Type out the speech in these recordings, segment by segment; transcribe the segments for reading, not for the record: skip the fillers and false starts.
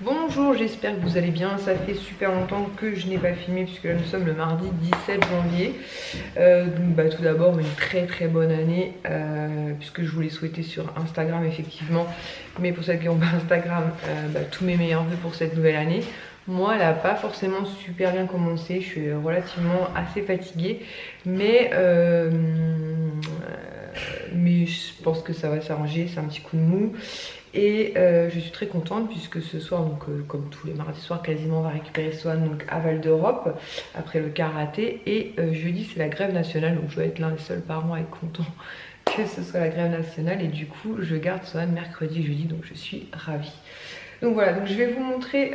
Bonjour, j'espère que vous allez bien. Ça fait super longtemps que je n'ai pas filmé puisque là nous sommes le mardi 17 janvier. Donc tout d'abord une très bonne année puisque je vous l'ai souhaité sur Instagram effectivement. Mais pour celles qui n'ont pas Instagram, tous mes meilleurs vœux pour cette nouvelle année. Moi, elle n'a pas forcément super bien commencé. Je suis relativement assez fatiguée, mais je pense que ça va s'arranger. C'est un petit coup de mou. Et je suis très contente puisque ce soir, donc, comme tous les mardis soirs quasiment, on va récupérer Swan donc, à Val d'Europe après le karaté. Et jeudi c'est la grève nationale, donc je dois être l'un des seuls parents à être content que ce soit la grève nationale. Et du coup je garde Swan mercredi, jeudi, donc je suis ravie. Donc voilà, donc je vais vous montrer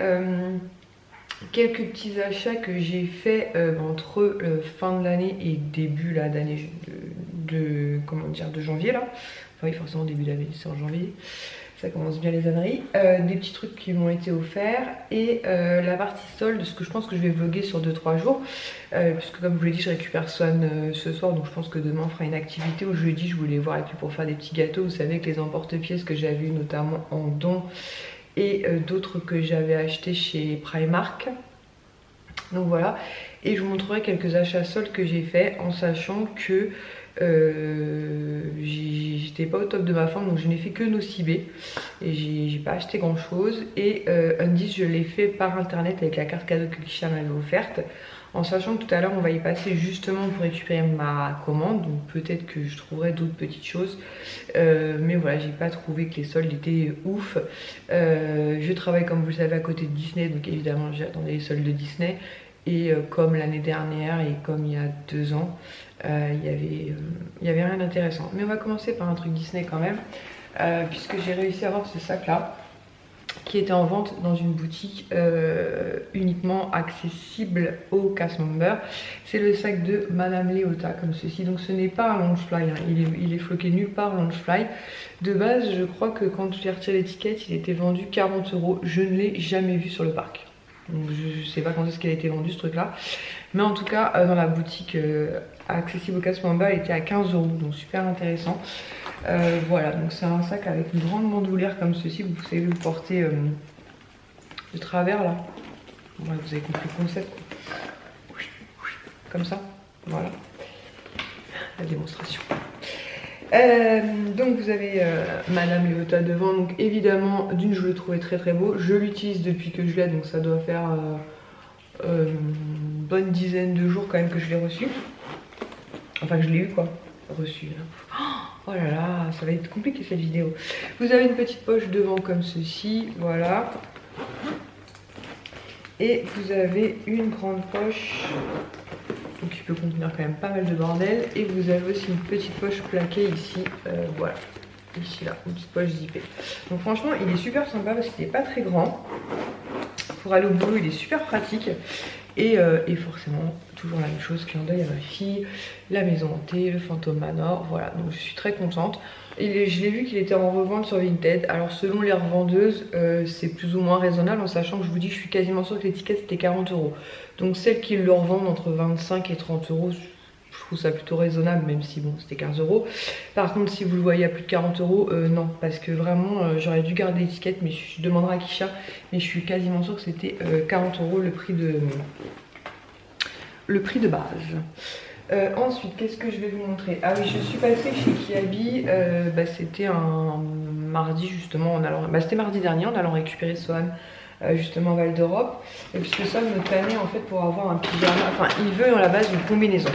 quelques petits achats que j'ai fait entre fin de l'année et début d'année de janvier là. Enfin oui, forcément début d'année, c'est en janvier. Ça commence bien les âneries. Des petits trucs qui m'ont été offerts et la partie solde, ce que je pense que je vais vlogger sur 2-3 jours puisque comme je vous l'ai dit, je récupère Swan ce soir, donc je pense que demain on fera une activité. Au jeudi je voulais voir avec lui pour faire des petits gâteaux, vous savez, avec les emporte-pièces que j'avais eu notamment en don et d'autres que j'avais acheté chez Primark. Donc voilà, et je vous montrerai quelques achats soldes que j'ai fait en sachant que j'étais pas au top de ma forme, donc je n'ai fait que Nocibé et j'ai pas acheté grand chose. Et Undies, je l'ai fait par internet avec la carte cadeau que Kisha m'avait offerte, en sachant que tout à l'heure on va y passer justement pour récupérer ma commande, donc peut-être que je trouverai d'autres petites choses, mais voilà, j'ai pas trouvé que les soldes étaient ouf. Je travaille comme vous le savez à côté de Disney, donc évidemment j'attendais les soldes de Disney. Et comme l'année dernière et comme il y a 2 ans, il y avait rien d'intéressant. Mais on va commencer par un truc Disney quand même, puisque j'ai réussi à avoir ce sac là qui était en vente dans une boutique uniquement accessible aux cast members. C'est le sac de Madame Léota comme ceci. Donc ce n'est pas un Loungefly, hein. Il est floqué nulle part Loungefly. De base, je crois que quand j'ai retiré l'étiquette, il était vendu 40 €. Je ne l'ai jamais vu sur le parc. Donc je sais pas quand est-ce qu'elle a été vendue ce truc là, mais en tout cas dans la boutique accessible au cast member, elle était à 15 €, donc super intéressant. Voilà, donc c'est un sac avec une grande bandoulière comme ceci, vous savez le porter de travers là. Ouais, vous avez compris le concept quoi. Comme ça, voilà la démonstration. Donc vous avez Madame Léota devant, donc évidemment d'une je le trouvais très beau, je l'utilise depuis que je l'ai, donc ça doit faire une bonne dizaine de jours quand même que je l'ai reçu, enfin que je l'ai eu quoi, reçu là. Oh là là, ça va être compliqué cette vidéo. Vous avez une petite poche devant comme ceci, voilà, et vous avez une grande poche qui peut contenir quand même pas mal de bordel, et vous avez aussi une petite poche plaquée ici, voilà, ici là, une petite poche zippée. Donc franchement il est super sympa parce qu'il n'est pas très grand, pour aller au boulot il est super pratique, et forcément toujours la même chose, clin d'œil à ma fille, la maison hantée, le fantôme manor, voilà, donc je suis très contente. Et je l'ai vu qu'il était en revente sur Vinted. Alors selon les revendeuses, c'est plus ou moins raisonnable, en sachant que je vous dis, je suis quasiment sûre que l'étiquette c'était 40 €. Donc celles qui le revendent entre 25 et 30 €, je trouve ça plutôt raisonnable, même si bon c'était 15 €. Par contre si vous le voyez à plus de 40 €, non, parce que vraiment j'aurais dû garder l'étiquette, mais je demanderai à Kisha, mais je suis quasiment sûre que c'était 40 € le prix de base. Ensuite, qu'est-ce que je vais vous montrer? Ah oui, je suis passée chez Kiabi, c'était un mardi justement, c'était mardi dernier, en allant récupérer Swan justement à Val d'Europe, et puisque Swan me tannait en fait pour avoir un pyjama, enfin il veut à la base une combinaison.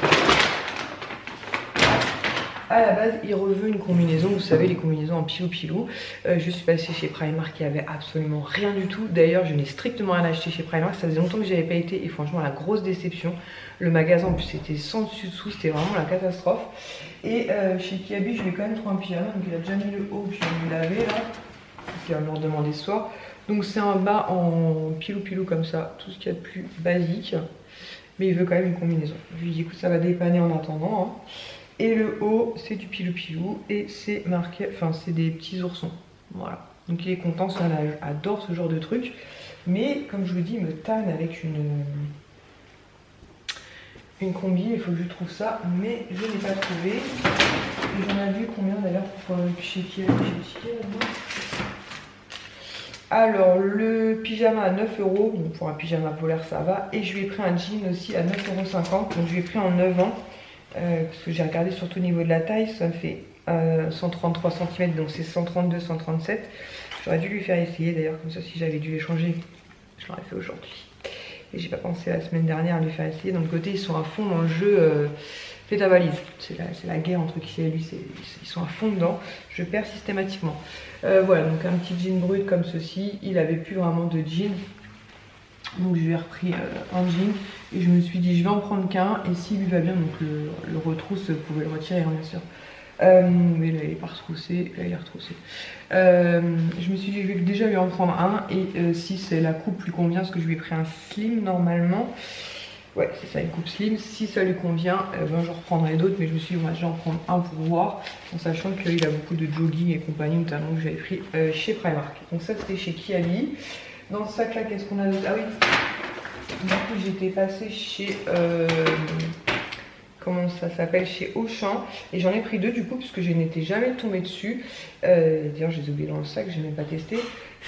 À la base, il reveut une combinaison, vous savez, les combinaisons en pilou-pilou. Je suis passée chez Primark, qui avait absolument rien du tout. D'ailleurs, je n'ai strictement rien acheté chez Primark, ça faisait longtemps que j'avais pas été, et franchement, la grosse déception. Le magasin, en plus, c'était sans dessus-dessous, c'était vraiment la catastrophe. Et chez Kiabi, je lui ai quand même trouvé un pyjama, donc il a déjà mis le haut, puis je vais le laver, là. Il va me le redemander ce soir. Donc c'est un bas en pilou-pilou comme ça, tout ce qu'il y a de plus basique. Mais il veut quand même une combinaison. Je lui ai dit, écoute, ça va dépanner en attendant, hein. Et le haut, c'est du pilou-pilou et c'est marqué, enfin c'est des petits oursons. Voilà. Donc il est content, ça adore ce genre de truc. Mais comme je vous dis, il me tanne avec une combi, il faut que je trouve ça, mais je n'ai pas trouvé. Et j'en ai vu combien d'ailleurs pour chez Kiabi, là-dedans. Alors le pyjama à 9 euros, donc pour un pyjama polaire ça va. Et je lui ai pris un jean aussi à 9,50 €, donc je lui ai pris en 9 ans. Parce que j'ai regardé surtout au niveau de la taille, ça me fait 133 cm, donc c'est 132, 137. J'aurais dû lui faire essayer d'ailleurs, comme ça si j'avais dû les changer, je l'aurais fait aujourd'hui. Et j'ai pas pensé la semaine dernière à lui faire essayer. D'un côté ils sont à fond dans le jeu fais ta valise. C'est la guerre entre qui et lui, ils sont à fond dedans. Je perds systématiquement. Voilà, donc un petit jean brut comme ceci. Il avait plus vraiment de jean. Donc je lui ai repris un jean. Et je me suis dit je vais en prendre qu'un. Et s'il lui va bien, donc le retrousse, vous pouvez le retirer bien sûr. Mais là il est pas retroussé, là il est retroussé. Je me suis dit je vais déjà lui en prendre un. Et si c'est la coupe lui convient, parce que je lui ai pris un slim normalement. Ouais, c'est ça, une coupe slim. Si ça lui convient, ben, je reprendrai d'autres. Mais je me suis dit, on va déjà en prendre un pour voir. En sachant qu'il a beaucoup de jogging et compagnie, notamment que j'avais pris chez Primark. Donc ça, c'était chez Kiali. Dans ce sac-là, qu'est-ce qu'on a d'autre? Ah oui, du coup, j'étais passée chez... comment ça s'appelle, chez Auchan, et j'en ai pris deux du coup parce que je n'étais jamais tombée dessus. D'ailleurs je les ai oubliés dans le sac, je n'ai même pas testé.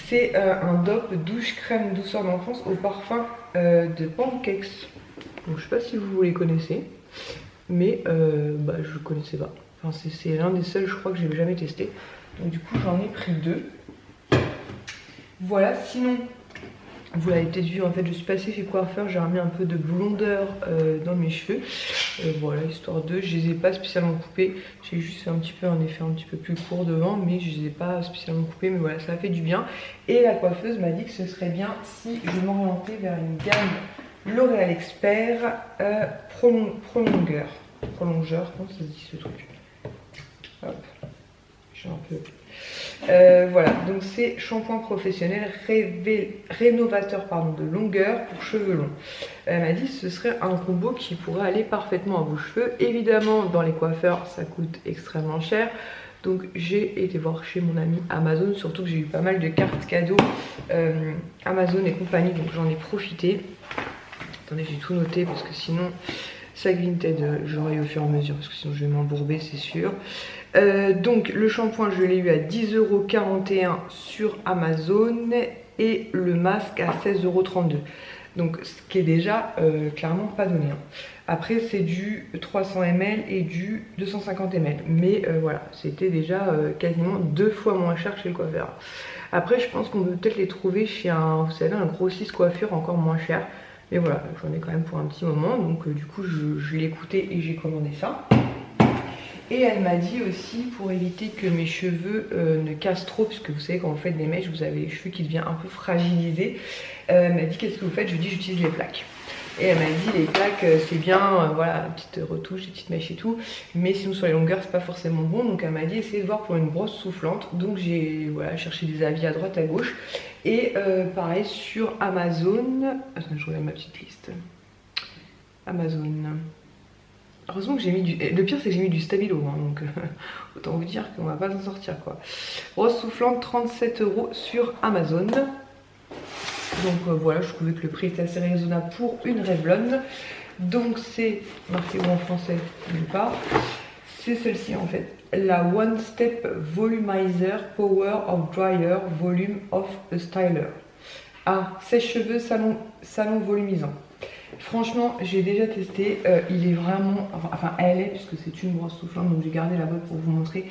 C'est un DOP douche crème douceur d'enfance au parfum de Pancakes. Donc je sais pas si vous les connaissez, mais bah, je ne connaissais pas. Enfin, c'est l'un des seuls je crois que j'ai jamais testé. Donc du coup j'en ai pris deux. Voilà, sinon vous l'avez peut-être vu, en fait je suis passée chez coiffeur, j'ai remis un peu de blondeur dans mes cheveux. Voilà, histoire de, je les ai pas spécialement coupés, j'ai juste fait un petit peu un effet un petit peu plus court devant, mais je les ai pas spécialement coupés, mais voilà, ça a fait du bien. Et la coiffeuse m'a dit que ce serait bien si je m'orientais vers une gamme L'Oréal Expert prolongeur, comment ça se dit ce truc? Hop, j'ai un peu... voilà, donc c'est shampoing professionnel rénovateur de longueur pour cheveux longs. Elle m'a dit que ce serait un combo qui pourrait aller parfaitement à vos cheveux. Évidemment, dans les coiffeurs, ça coûte extrêmement cher. Donc j'ai été voir chez mon ami Amazon, surtout que j'ai eu pas mal de cartes cadeaux Amazon et compagnie, donc j'en ai profité. Attendez, j'ai tout noté parce que sinon, sac Vinted, j'aurai au fur et à mesure parce que sinon je vais m'embourber, c'est sûr. Donc le shampoing je l'ai eu à 10,41 € sur Amazon et le masque à 16,32 €. Donc ce qui est déjà clairement pas donné. Hein. Après c'est du 300 ml et du 250 ml. Mais voilà, c'était déjà quasiment 2 fois moins cher que chez le coiffeur. Après je pense qu'on peut peut-être les trouver chez un, vous savez, un grossiste coiffure encore moins cher. Mais voilà, j'en ai quand même pour un petit moment. Donc du coup je l'ai écouté et j'ai commandé ça. Et elle m'a dit aussi, pour éviter que mes cheveux ne cassent trop, puisque vous savez quand vous faites des mèches, vous avez les cheveux qui deviennent un peu fragilisés. Elle m'a dit qu'est-ce que vous faites? Je lui ai dit j'utilise les plaques. Et elle m'a dit les plaques c'est bien, voilà, petite retouche, des petites mèches et tout. Mais sinon sur les longueurs c'est pas forcément bon. Donc elle m'a dit essayez de voir pour une brosse soufflante. Donc j'ai voilà, cherché des avis à droite à gauche. Et pareil sur Amazon. Attends, je regarde ma petite liste. Amazon. Heureusement que j'ai mis du... Le pire c'est que j'ai mis du stabilo, hein, donc autant vous dire qu'on va pas s'en sortir quoi. Rose soufflante 37 € sur Amazon. Donc voilà, je trouvais que le prix était assez raisonnable pour une Revlon. Donc c'est marqué où en français nulle part. C'est celle-ci en fait. La One Step Volumizer Power of Dryer Volume of a Styler. Ah, sèche-cheveux salon volumisant. Franchement, j'ai déjà testé, il est vraiment, enfin elle est, puisque c'est une brosse soufflante, donc j'ai gardé la boîte pour vous montrer. De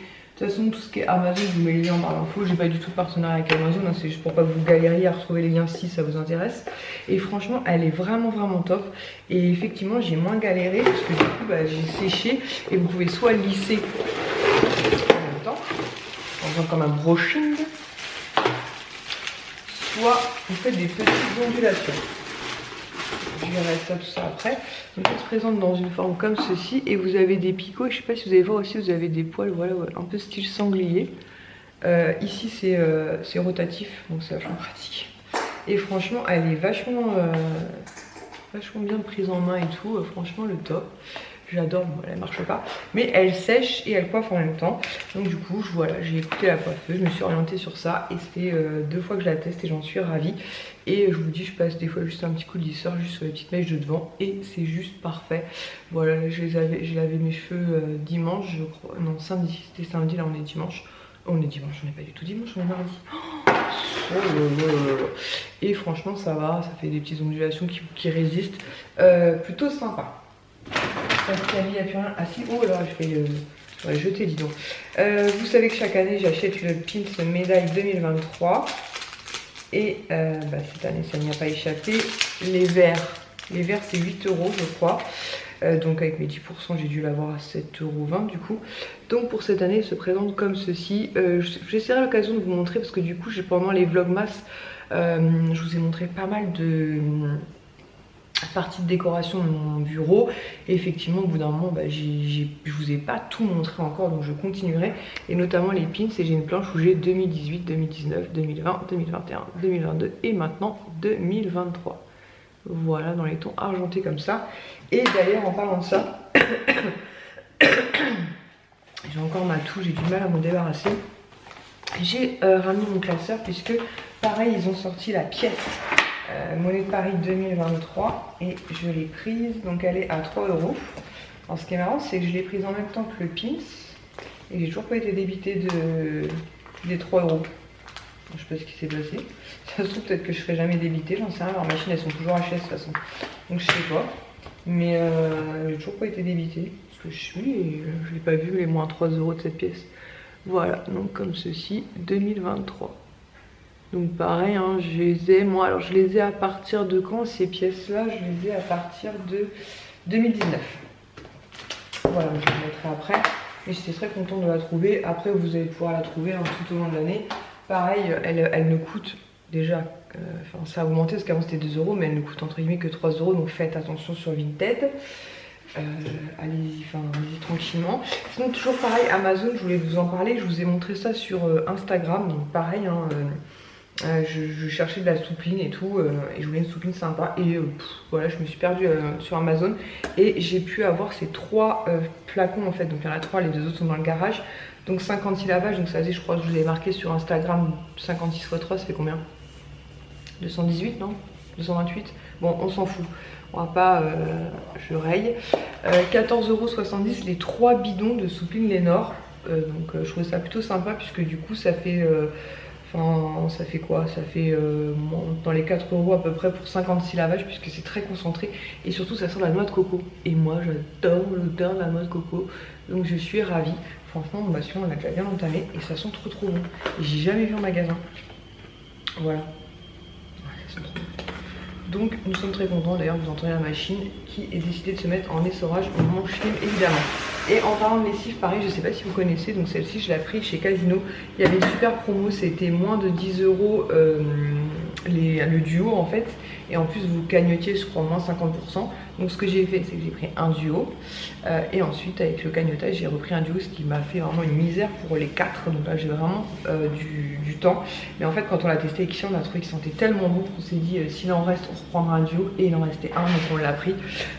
toute façon, tout ce qui est Amazon, je vous mets les liens en barre d'infos. J'ai pas du tout de partenariat avec Amazon, hein, c'est juste pour pas que vous galériez à retrouver les liens si ça vous intéresse. Et franchement, elle est vraiment top. Et effectivement, j'ai moins galéré, parce que du coup, bah, j'ai séché. Et vous pouvez soit lisser en même temps, en faisant comme un brushing, soit vous faites des petites ondulations. Je verrai ça, tout ça après. Donc elle se présente dans une forme comme ceci et vous avez des picots. Je sais pas si vous allez voir aussi, vous avez des poils, voilà, un peu style sanglier. Ici c'est rotatif, donc c'est vachement pratique. Et franchement, elle est vachement bien prise en main et tout. Franchement, le top. J'adore, bon, elle marche pas, mais elle sèche et elle coiffe en même temps. Donc du coup, voilà, j'ai écouté la coiffeuse, je me suis orientée sur ça et c'était 2 fois que je la teste et j'en suis ravie. Et je vous dis, je passe des fois juste un petit coup de lisseur juste sur les petites mèches de devant et c'est juste parfait. Voilà, j'ai lavé mes cheveux dimanche, je crois, non samedi, c'était samedi, là on est dimanche. On est dimanche, on n'est pas du tout dimanche, on est mardi. Oh là là là là. Et franchement ça va, ça fait des petites ondulations qui résistent. Plutôt sympa. Ça il n'y a plus rien. Ah si, oh là, je vais jeter, dis donc. Vous savez que chaque année j'achète une pins médaille 2023. Et cette année ça n'y a pas échappé. Les verres c'est 8 € je crois. Donc avec mes 10% j'ai dû l'avoir à 7,20 € du coup. Donc pour cette année il se présente comme ceci. J'essaierai l'occasion de vous montrer parce que du coup pendant les vlogmas je vous ai montré pas mal de partie de décoration de mon bureau et effectivement au bout d'un moment je vous ai pas tout montré encore, donc je continuerai, et notamment les pins. Et j'ai une planche où j'ai 2018, 2019, 2020, 2021, 2022 et maintenant 2023. Voilà, dans les tons argentés comme ça. Et d'ailleurs en parlant de ça j'ai encore ma toux, j'ai du mal à m'en débarrasser. J'ai ramené mon classeur puisque pareil ils ont sorti la pièce Monnaie de Paris 2023 et je l'ai prise, donc elle est à 3 €. Alors ce qui est marrant c'est que je l'ai prise en même temps que le pins et j'ai toujours pas été débitée des 3 €. Je sais pas ce qui s'est passé. Ça se trouve peut-être que je serai jamais débitée, j'en sais rien. Leurs machines elles sont toujours HS de toute façon, donc je sais pas. Mais j'ai toujours pas été débitée parce que je suis et je n'ai pas vu les moins 3 € de cette pièce. Voilà, donc comme ceci 2023. Donc pareil, hein, je les ai, moi, alors je les ai à partir de quand ces pièces-là? Je les ai à partir de 2019. Voilà, je les mettrai après. Et j'étais très contente de la trouver. Après, vous allez pouvoir la trouver tout au long de l'année. Pareil, elle ne coûte déjà, ça a augmenté parce qu'avant c'était 2 €, mais elle ne coûte entre guillemets que 3 €. Donc faites attention sur Vinted. Allez-y tranquillement. Sinon toujours pareil, Amazon, je voulais vous en parler. Je vous ai montré ça sur Instagram. Donc pareil, hein, je cherchais de la soupline et tout, et je voulais une soupline sympa, et voilà, je me suis perdue sur Amazon et j'ai pu avoir ces 3 flacons en fait. Donc il y en a 3, les 2 autres sont dans le garage. Donc 56 lavages, donc ça faisait, je crois que je vous avais marqué sur Instagram, 56 x 3, ça fait combien? 218, non? 228? Bon, on s'en fout, on va pas, je raye. 14,70 € les 3 bidons de soupline Lénore. Donc je trouve ça plutôt sympa puisque du coup ça fait... ça fait quoi? Ça fait dans les 4 € à peu près pour 56 lavages puisque c'est très concentré et surtout ça sent la noix de coco. Et moi j'adore l'odeur de la noix de coco, donc je suis ravie. Franchement, mon bastion on a déjà bien entamé et ça sent trop bon. Et j'ai jamais vu en magasin. Voilà. Ça sent trop bon. Donc nous sommes très contents. D'ailleurs vous entendez la machine qui est décidée de se mettre en essorage au moment où je filme évidemment. Et en parlant de lessive, pareil, je sais pas si vous connaissez, donc celle-ci je l'ai pris chez Casino. Il y avait une super promo, c'était moins de 10 € le duo en fait. Et en plus vous cagnotiez je crois moins 50%. Donc ce que j'ai fait c'est que j'ai pris un duo. Et ensuite avec le cagnotage j'ai repris un duo, ce qui m'a fait vraiment une misère pour les 4. Donc là j'ai vraiment du temps. Mais en fait quand on l'a testé avec Kisha, on a trouvé qu'il sentait tellement bon qu'on s'est dit s'il en reste on reprendra un duo. Et il en restait un, donc on l'a pris.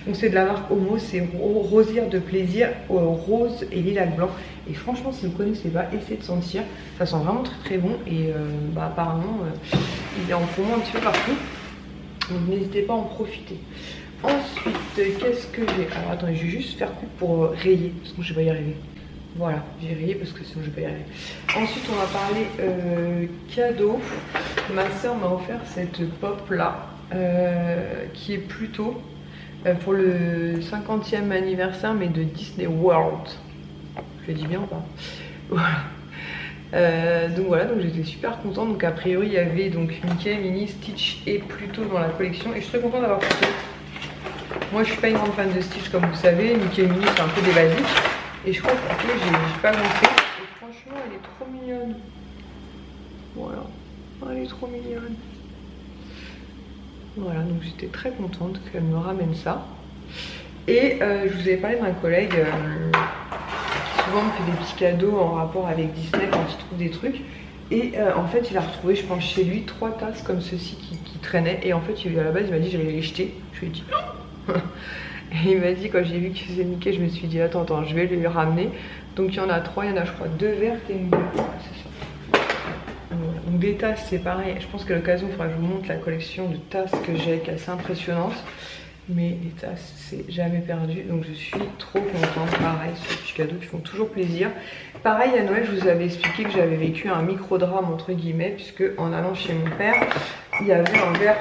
Donc c'est de la marque Homo, c'est Rosière de plaisir, rose et lilac blanc. Et franchement si vous ne connaissez pas, essayez de sentir. Ça sent vraiment très bon. Et apparemment il est en promo un petit peu partout. Donc n'hésitez pas à en profiter. Ensuite, qu'est-ce que j'ai? Alors attendez, je vais juste faire coupe pour rayer, parce que je vais pas y arriver. Voilà, j'ai rayé parce que sinon je vais pas y arriver. Ensuite, on va parler cadeau. Ma soeur m'a offert cette pop là, qui est plutôt pour le 50e anniversaire, mais de Disney World. Je le dis bien ou pas? Voilà. Donc voilà, donc j'étais super contente. Donc a priori il y avait donc Mickey, Minnie, Stitch et Pluto dans la collection. Et je suis très contente d'avoir Pluto. Moi je suis pas une grande fan de Stitch comme vous savez. Mickey et Minnie c'est un peu des basiques. Et je crois que Pluto j'ai pas lancé. Et franchement elle est trop mignonne. Voilà, elle est trop mignonne. Voilà, donc j'étais très contente qu'elle me ramène ça. Et je vous avais parlé d'un collègue souvent me fait des petits cadeaux en rapport avec Disney quand il trouve des trucs. Et en fait il a retrouvé, je pense chez lui, 3 tasses comme ceci qui traînaient. Et en fait à la base il m'a dit j'allais les jeter. Je lui ai dit non. Et il m'a dit quand j'ai vu qu'il faisait Mickey, je me suis dit attends je vais lui ramener. Donc il y en a 3, il y en a je crois 2 vertes et une bleue. Voilà, c'est ça. Voilà. Donc des tasses c'est pareil, je pense qu'à l'occasion il faudra que je vous montre la collection de tasses que j'ai qui est assez impressionnante. Mais les tasses, c'est jamais perdu. Donc je suis trop contente. Pareil, ce petits cadeaux qui font toujours plaisir. Pareil, à Noël, je vous avais expliqué que j'avais vécu un micro-drame, entre guillemets, puisque en allant chez mon père, il y avait un verre...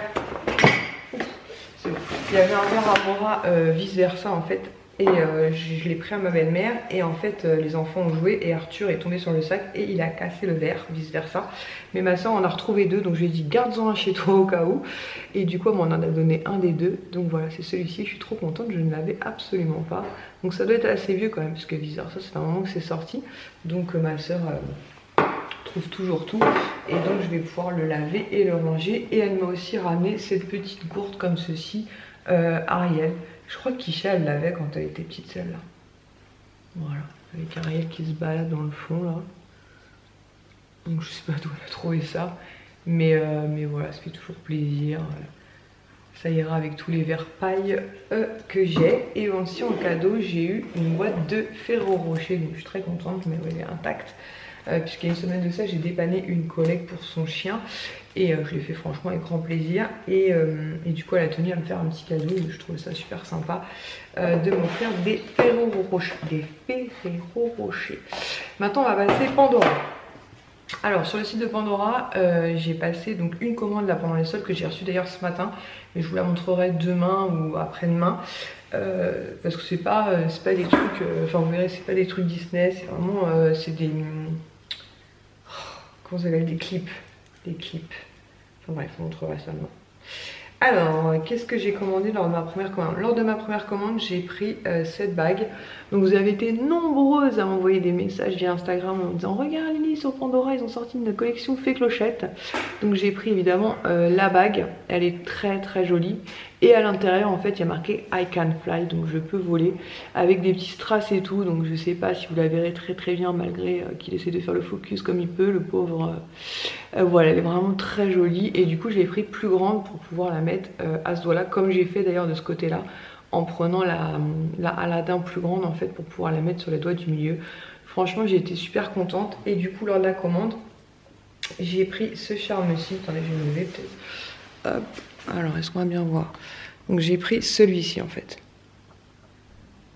Il y avait un verre Amora vice versa en fait. Et je l'ai pris à ma belle-mère et en fait les enfants ont joué et Arthur est tombé sur le sac et il a cassé le verre, vice versa. Mais ma soeur en a retrouvé deux, donc je lui ai dit garde-en un chez toi au cas où. Et du coup elle m'en a donné un des deux, donc voilà c'est celui-ci, je suis trop contente, je ne l'avais absolument pas. Donc ça doit être assez vieux quand même, parce que vice versa c'est un moment que c'est sorti. Donc ma soeur trouve toujours tout et donc je vais pouvoir le laver et le ranger. Et elle m'a aussi ramené cette petite gourde comme ceci, Ariel. Je crois qu'Isha elle l'avait quand elle était petite celle-là. Voilà, avec Ariel qui se balade dans le fond là. Donc je sais pas d'où elle a trouvé ça. Mais voilà, ça fait toujours plaisir. Ça ira avec tous les verres paille que j'ai. Et aussi en cadeau, j'ai eu une boîte de Ferrero Rocher. Donc je suis très contente, mais elle est intacte. Puisqu'il y a une semaine de ça, j'ai dépanné une collègue pour son chien. Et je l'ai fait franchement avec grand plaisir. Et du coup, elle a tenu à me faire un petit cadeau. Et je trouve ça super sympa de m'offrir des Ferrero Rocher. Des Ferrero Rocher. Maintenant, on va passer Pandora. Alors sur le site de Pandora, j'ai passé donc une commande là pendant les soldes que j'ai reçue d'ailleurs ce matin, mais je vous la montrerai demain ou après-demain parce que c'est pas des trucs, enfin vous verrez c'est pas des trucs Disney, c'est vraiment c'est des comment ça s'appelle, des clips, enfin bref, je vous montrerai ça demain. Alors, qu'est-ce que j'ai commandé lors de ma première commande? Lors de ma première commande, j'ai pris cette bague. Donc vous avez été nombreuses à m'envoyer des messages via Instagram en me disant regarde Lily, sur Pandora, ils ont sorti une collection Fée Clochette. Donc j'ai pris évidemment la bague, elle est très très jolie. Et à l'intérieur en fait il y a marqué I can fly, donc je peux voler, avec des petits strass et tout. Donc je sais pas si vous la verrez très très bien malgré qu'il essaie de faire le focus comme il peut, le pauvre. Voilà, elle est vraiment très jolie. Et du coup je l'ai pris plus grande pour pouvoir la mettre à ce doigt là, comme j'ai fait d'ailleurs de ce côté là, en prenant la Aladdin plus grande en fait pour pouvoir la mettre sur les doigts du milieu. Franchement j'ai été super contente. Et du coup lors de la commande j'ai pris ce charme-ci. Attendez, je vais me lever peut-être. Hop. Alors, est-ce qu'on va bien voir? Donc j'ai pris celui-ci en fait.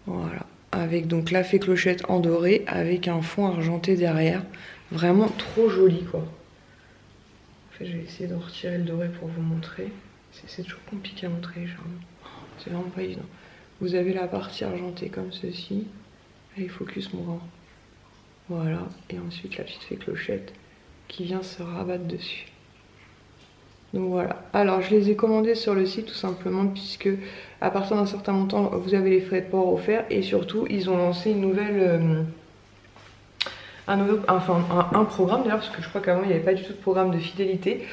Voilà. Avec donc la Fée Clochette en doré, avec un fond argenté derrière. Vraiment trop joli quoi. En fait, je vais essayer de retirer le doré pour vous montrer. C'est toujours compliqué à montrer les charmes. C'est vraiment pas évident. Vous avez la partie argentée comme ceci. Allez, focus mon grand. Voilà. Et ensuite la petite Fée Clochette qui vient se rabattre dessus. Donc voilà, alors je les ai commandés sur le site tout simplement puisque à partir d'un certain montant vous avez les frais de port offerts. Et surtout ils ont lancé une nouvelle, un programme d'ailleurs, parce que je crois qu'avant il n'y avait pas du tout de programme de fidélité.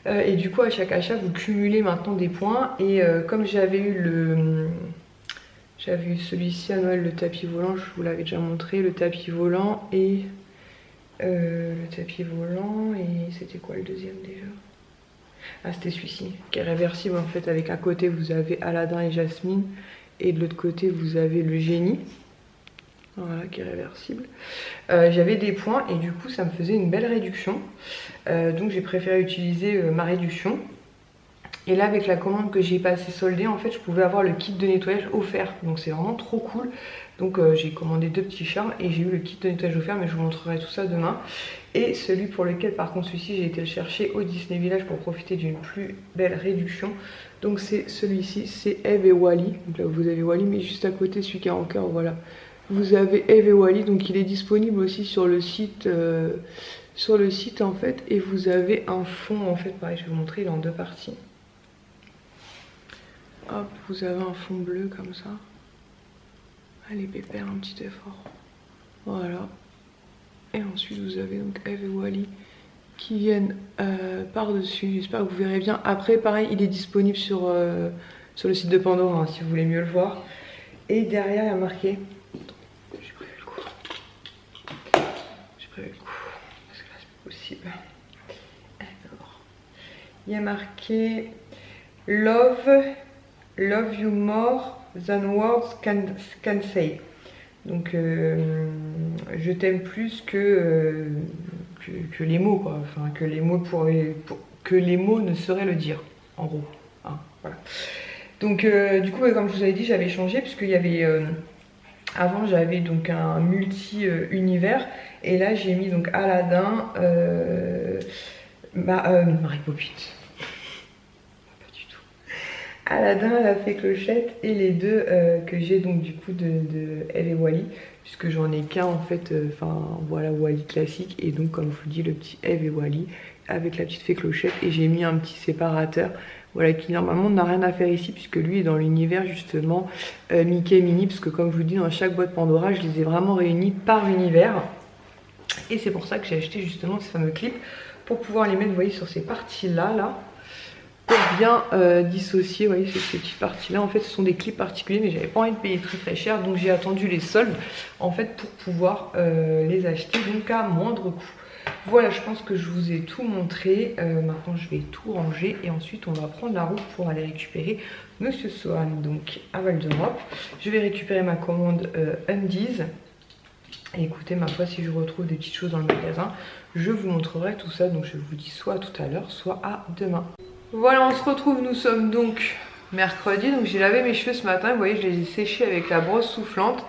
Et du coup à chaque achat vous cumulez maintenant des points. Et comme j'avais eu celui-ci à Noël, le tapis volant, je vous l'avais déjà montré, le tapis volant et c'était quoi le deuxième déjà? Ah, c'était celui-ci, qui est réversible en fait, avec un côté vous avez Aladdin et Jasmine et de l'autre côté vous avez le génie. Voilà, qui est réversible. J'avais des points et du coup ça me faisait une belle réduction. Donc j'ai préféré utiliser ma réduction. Et là avec la commande que j'ai passée soldée, en fait je pouvais avoir le kit de nettoyage offert. Donc c'est vraiment trop cool. Donc j'ai commandé deux petits charmes et j'ai eu le kit de nettoyage offert, mais je vous montrerai tout ça demain. Et celui pour lequel par contre celui-ci j'ai été le chercher au Disney Village pour profiter d'une plus belle réduction. Donc c'est celui-ci, c'est Eve et Wally. Donc là vous avez Wally, mais juste à côté celui qui est en cœur, voilà. Vous avez Eve et Wally, donc il est disponible aussi sur le site en fait. Et vous avez un fond en fait, pareil je vais vous montrer, il est en deux parties. Hop, vous avez un fond bleu comme ça. Allez pépère, un petit effort. Voilà. Et ensuite vous avez donc Eve et Wally qui viennent par-dessus. J'espère que vous verrez bien. Après pareil, il est disponible sur le site de Pandora hein, si vous voulez mieux le voir. Et derrière il y a marqué... J'ai prévu le coup. Parce que là c'est pas possible. Alors, il y a marqué Love you more than words can say. Donc je t'aime plus que les mots quoi. Enfin que les mots que les mots ne sauraient le dire en gros. Hein, voilà. Donc du coup comme je vous avais dit, j'avais changé puisqu'il y avait avant j'avais donc un multi univers et là j'ai mis donc Aladdin, Mary Poppins, pas du tout, Aladdin, la fée Clochette et les deux que j'ai donc du coup de Elle et Wally, puisque j'en ai qu'un en fait, enfin voilà, Wally classique, et donc comme je vous dis le petit Eve et Wally avec la petite fée Clochette, et j'ai mis un petit séparateur, voilà, qui normalement n'a rien à faire ici puisque lui est dans l'univers justement Mickey et Minnie, parce que comme je vous dis dans chaque boîte Pandora je les ai vraiment réunis par univers, et c'est pour ça que j'ai acheté justement ces fameux clips pour pouvoir les mettre, vous voyez, sur ces parties là pour bien dissocier, vous voyez, ces petites parties là. En fait ce sont des clips particuliers, mais j'avais pas envie de payer très cher, donc j'ai attendu les soldes en fait pour pouvoir les acheter donc à moindre coût. Voilà, je pense que je vous ai tout montré. Maintenant je vais tout ranger et ensuite on va prendre la route pour aller récupérer Monsieur Sohan donc à Val d'Europe. Je vais récupérer ma commande Undies. Et écoutez, ma foi, si je retrouve des petites choses dans le magasin, je vous montrerai tout ça. Donc je vous dis soit à tout à l'heure, soit à demain. Voilà, on se retrouve, nous sommes donc mercredi. Donc j'ai lavé mes cheveux ce matin, vous voyez, je les ai séchés avec la brosse soufflante.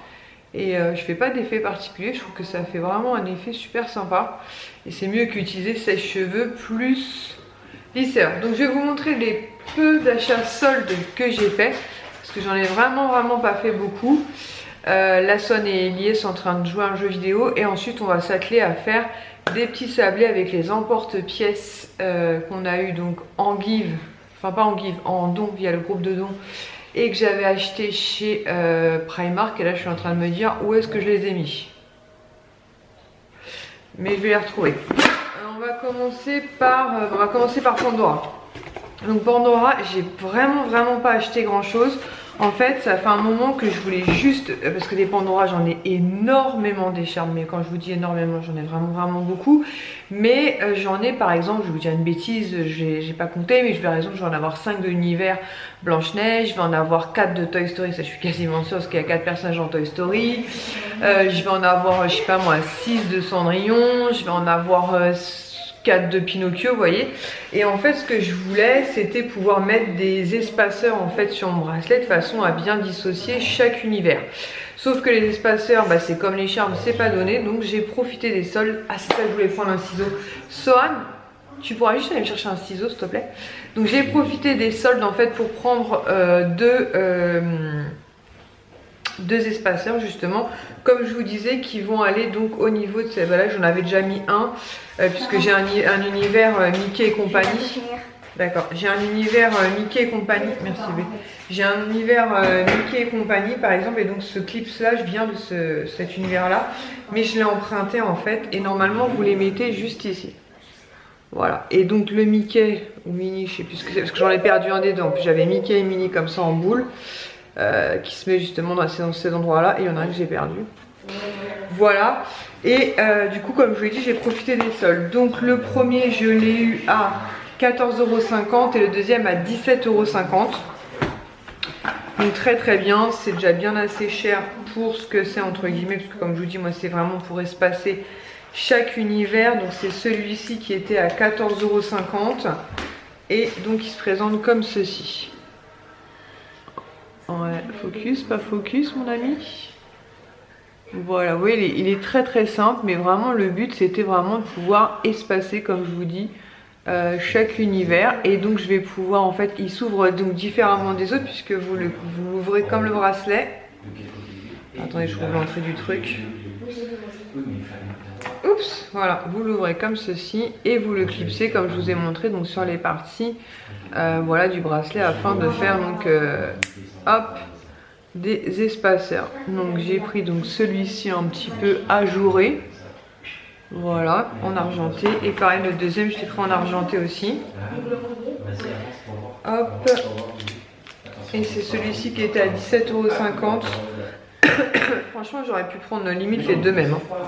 Et je fais pas d'effet particulier, je trouve que ça fait vraiment un effet super sympa. Et c'est mieux qu'utiliser sèche-cheveux plus lisseur. Donc je vais vous montrer les peu d'achats soldes que j'ai fait, parce que j'en ai vraiment pas fait beaucoup. La Son et Elias sont en train de jouer à un jeu vidéo, et ensuite on va s'atteler à faire des petits sablés avec les emporte-pièces qu'on a eu donc en give, enfin pas en give, en don via le groupe de dons, et que j'avais acheté chez Primark. Et là je suis en train de me dire où est-ce que je les ai mis, mais je vais les retrouver. On va commencer par Pandora. Donc Pandora, j'ai vraiment pas acheté grand chose. En fait ça fait un moment que je voulais juste, parce que des Pandora j'en ai énormément d'écharpes, mais quand je vous dis énormément j'en ai vraiment beaucoup. Mais j'en ai par exemple, je vais vous dire une bêtise, j'ai pas compté, mais je vais par exemple je vais en avoir 5 de l'univers Blanche-Neige, je vais en avoir 4 de Toy Story, ça je suis quasiment sûre parce qu'il y a 4 personnages en Toy Story. Je vais en avoir, je sais pas moi, 6 de Cendrillon, je vais en avoir 4 de Pinocchio, vous voyez. Et en fait ce que je voulais c'était pouvoir mettre des espaceurs en fait sur mon bracelet de façon à bien dissocier chaque univers. Sauf que les espaceurs, bah, c'est comme les charmes, c'est pas donné, donc j'ai profité des soldes. Ah, c'est ça que je voulais prendre un ciseau. Sohan, tu pourras juste aller me chercher un ciseau s'il te plaît. Donc j'ai profité des soldes en fait pour prendre deux espaceurs justement, comme je vous disais, qui vont aller donc au niveau de ces, voilà, j'en avais déjà mis un puisque j'ai un univers Mickey et compagnie. D'accord, j'ai un univers Mickey et compagnie, merci B. J'ai un univers Mickey et compagnie par exemple, et donc ce clip là je viens de cet univers là, mais je l'ai emprunté en fait, et normalement vous les mettez juste ici. Voilà, et donc le Mickey ou Minnie, je sais plus ce que c'est, parce que j'en ai perdu un des deux. En plus j'avais Mickey et Minnie comme ça en boule, qui se met justement dans ces endroits là, et il y en a un que j'ai perdu. Voilà, et du coup comme je vous l'ai dit, j'ai profité des soldes. Donc le premier je l'ai eu à 14,50 € et le deuxième à 17,50 €. Donc très bien, c'est déjà bien assez cher pour ce que c'est entre guillemets, parce que comme je vous dis, moi c'est vraiment pour espacer chaque univers. Donc c'est celui-ci qui était à 14,50 € et donc il se présente comme ceci. Ouais, focus, pas focus mon ami. Voilà, vous voyez, il est très simple, mais vraiment le but c'était vraiment de pouvoir espacer, comme je vous dis, chaque univers. Et donc je vais pouvoir, en fait, il s'ouvre donc différemment des autres puisque vous l'ouvrez comme le bracelet. Attendez, je trouve l'entrée du truc. Oups, voilà, vous l'ouvrez comme ceci et vous le clipsez comme je vous ai montré donc sur les parties voilà, du bracelet, afin de faire donc hop, des espaceurs. Donc j'ai pris donc celui-ci un petit peu ajouré, voilà, en argenté, et pareil le deuxième je l'ai pris en argenté aussi. Hop, et c'est celui-ci qui était à 17,50 €. Franchement j'aurais pu prendre limite les deux mêmes, hein.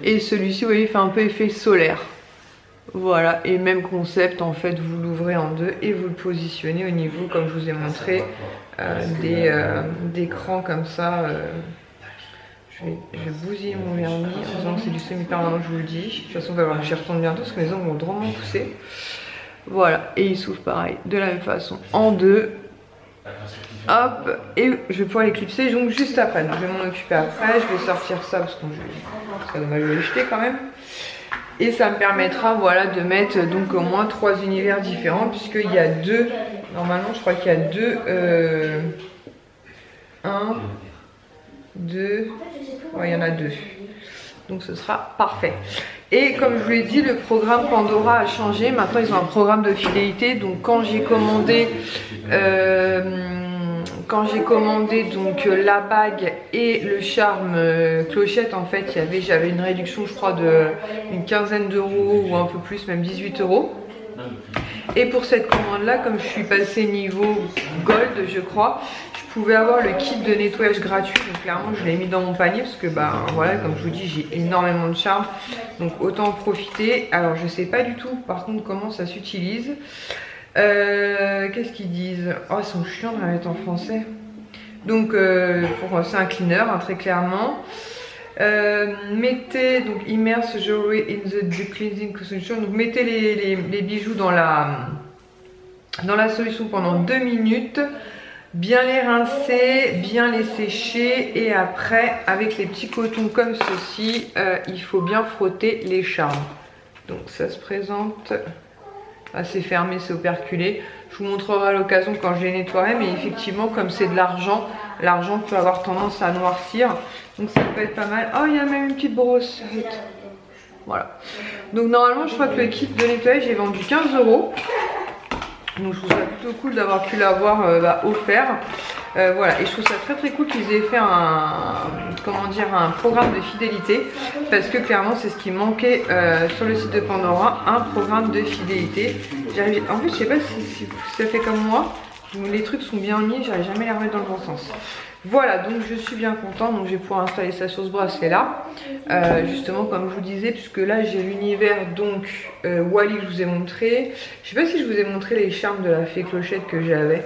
Et celui-ci, vous voyez, il fait un peu effet solaire. Voilà, et même concept, en fait, vous l'ouvrez en deux et vous le positionnez au niveau, comme je vous ai montré, des crans comme ça. Je vais bousiller mon vernis en disant que c'est du semi-permanent, je vous le dis. De toute façon, j'y retourne bientôt parce que mes ongles vont drôlement pousser. Voilà, et il s'ouvre pareil, de la même façon, en deux. Hop, et je vais pouvoir les clipser donc juste après. Donc je vais m'en occuper après, je vais sortir ça parce que c'est dommage de les jeter quand même. Et ça me permettra voilà, de mettre donc au moins 3 univers différents puisqu'il y a 2, normalement je crois qu'il y a 2, 1, 2, ouais, il y en a 2. Donc ce sera parfait. Et comme je vous l'ai dit, le programme Pandora a changé. Maintenant ils ont un programme de fidélité. Donc quand j'ai commandé donc la bague et le charme clochette, en fait j'avais une réduction je crois d'une quinzaine d'euros ou un peu plus, même 18 euros. Et pour cette commande là, comme je suis passée niveau gold je crois, je pouvais avoir le kit de nettoyage gratuit. Donc clairement je l'ai mis dans mon panier parce que bah voilà, comme je vous dis, j'ai énormément de charme, donc autant en profiter. Alors je sais pas du tout par contre comment ça s'utilise. Qu'est-ce qu'ils disent? Oh, ils sont chiants de la mettre en français. Donc c'est un cleaner hein, très clairement. Mettez donc immerse jewelry in the deep cleansing solution. Donc mettez les bijoux dans la solution pendant 2 minutes. Bien les rincer, bien les sécher et après avec les petits cotons comme ceci, il faut bien frotter les charmes. Donc ça se présente assez fermé, c'est operculé. Je vous montrerai à l'occasion quand je les nettoierai, mais effectivement comme c'est de l'argent, l'argent peut avoir tendance à noircir, donc ça peut être pas mal. Oh, il y a même une petite brosse. Voilà. Donc normalement je crois que le kit de nettoyage est vendu 15 euros. Donc je trouve ça plutôt cool d'avoir pu l'avoir offert. Voilà, et je trouve ça très très cool qu'ils aient fait un programme de fidélité, parce que clairement c'est ce qui manquait sur le site de Pandora, un programme de fidélité. En fait je sais pas si ça fait comme moi, les trucs sont bien mis, j'arrive jamais à les remettre dans le bon sens. Voilà, donc je suis bien contente, donc je vais pouvoir installer ça sur ce bracelet là, justement comme je vous disais, puisque là j'ai l'univers donc Wally que je vous ai montré. Je sais pas si je vous ai montré les charmes de la fée clochette que j'avais.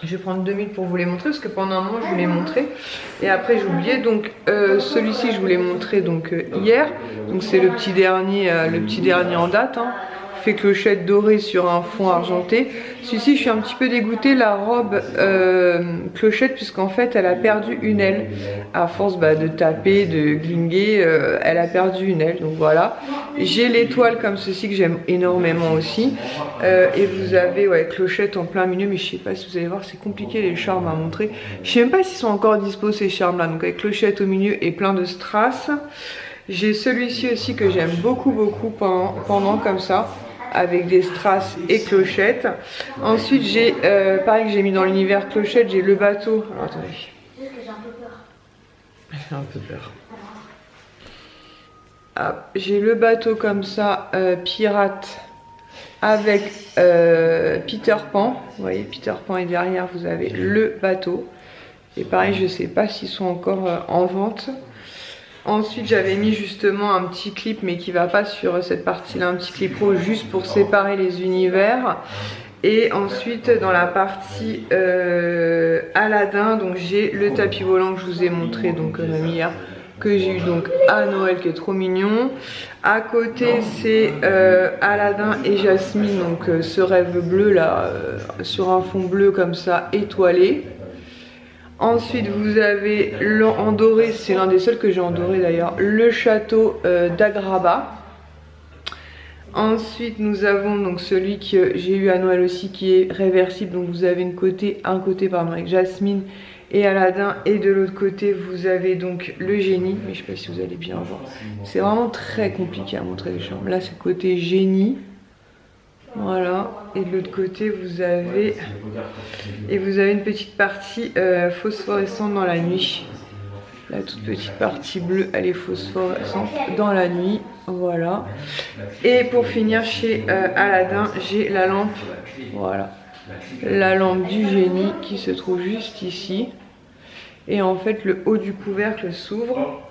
Je vais prendre 2 minutes pour vous les montrer parce que pendant un moment je vous l'ai montré et après j'ai oublié. Donc celui-ci je vous l'ai montré donc hier, donc c'est le petit dernier en date hein. Fée clochette dorée sur un fond argenté. Celui-ci je suis un petit peu dégoûtée, la robe clochette, puisqu'en fait elle a perdu une aile à force de taper, de glinguer, elle a perdu une aile, donc voilà. J'ai l'étoile comme ceci que j'aime énormément aussi, et vous avez ouais, clochette en plein milieu, mais je sais pas si vous allez voir, c'est compliqué les charmes à montrer. Je sais même pas s'ils sont encore dispo ces charmes là, donc avec clochette au milieu et plein de strass. J'ai celui-ci aussi que j'aime beaucoup pendant comme ça, avec des strass et clochettes. Ensuite j'ai pareil que j'ai mis dans l'univers clochette, j'ai le bateau. Alors attendez, j'ai un peu peur. J'ai le bateau comme ça, pirate, avec Peter Pan. Vous voyez, Peter Pan est derrière, vous avez le bateau. Et pareil, je sais pas s'ils sont encore en vente. Ensuite j'avais mis justement un petit clip, mais qui va pas sur cette partie là, un petit clip rouge juste pour séparer les univers. Et ensuite dans la partie Aladdin, donc j'ai le tapis volant que je vous ai montré donc même hier, que j'ai eu donc à Noël, qui est trop mignon. À côté c'est Aladdin et Jasmine, donc ce rêve bleu là, sur un fond bleu comme ça étoilé. Ensuite vous avez en doré, c'est l'un des seuls que j'ai en doré d'ailleurs, le château d'Agraba. Ensuite nous avons donc celui que j'ai eu à Noël aussi, qui est réversible, donc vous avez un côté avec Jasmine et Aladdin, et de l'autre côté vous avez donc le génie, mais je sais pas si vous allez bien voir, c'est vraiment très compliqué à montrer les charmes. Là c'est le côté génie, voilà, et de l'autre côté vous avez une petite partie phosphorescente dans la nuit. La toute petite partie bleue, elle est phosphorescente dans la nuit, voilà. Et pour finir chez Aladdin, j'ai la lampe, voilà, la lampe du génie qui se trouve juste ici. Et en fait le haut du couvercle s'ouvre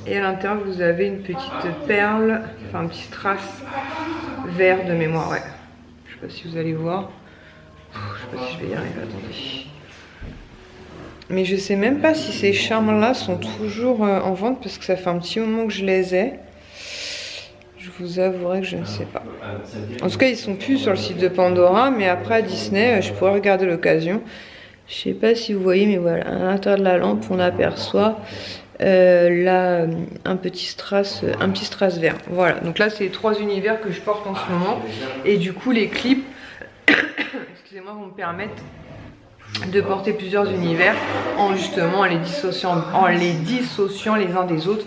et à l'intérieur vous avez une petite perle, enfin un petit strass vert de mémoire, ouais. Je sais pas si vous allez voir. Je sais pas si je vais y arriver, attendez. Mais je sais même pas si ces charmes là sont toujours en vente, parce que ça fait un petit moment que je les ai. Je vous avouerai que je ne sais pas. En tout cas, ils sont plus sur le site de Pandora, mais après à Disney, je pourrais regarder l'occasion. Je sais pas si vous voyez, mais voilà, à l'intérieur de la lampe, on aperçoit là un petit strass vert. Voilà, donc là, c'est les 3 univers que je porte en ce moment. Et du coup, les clips, excusez-moi, vont me permettre de porter plusieurs univers en justement les dissociant les uns des autres.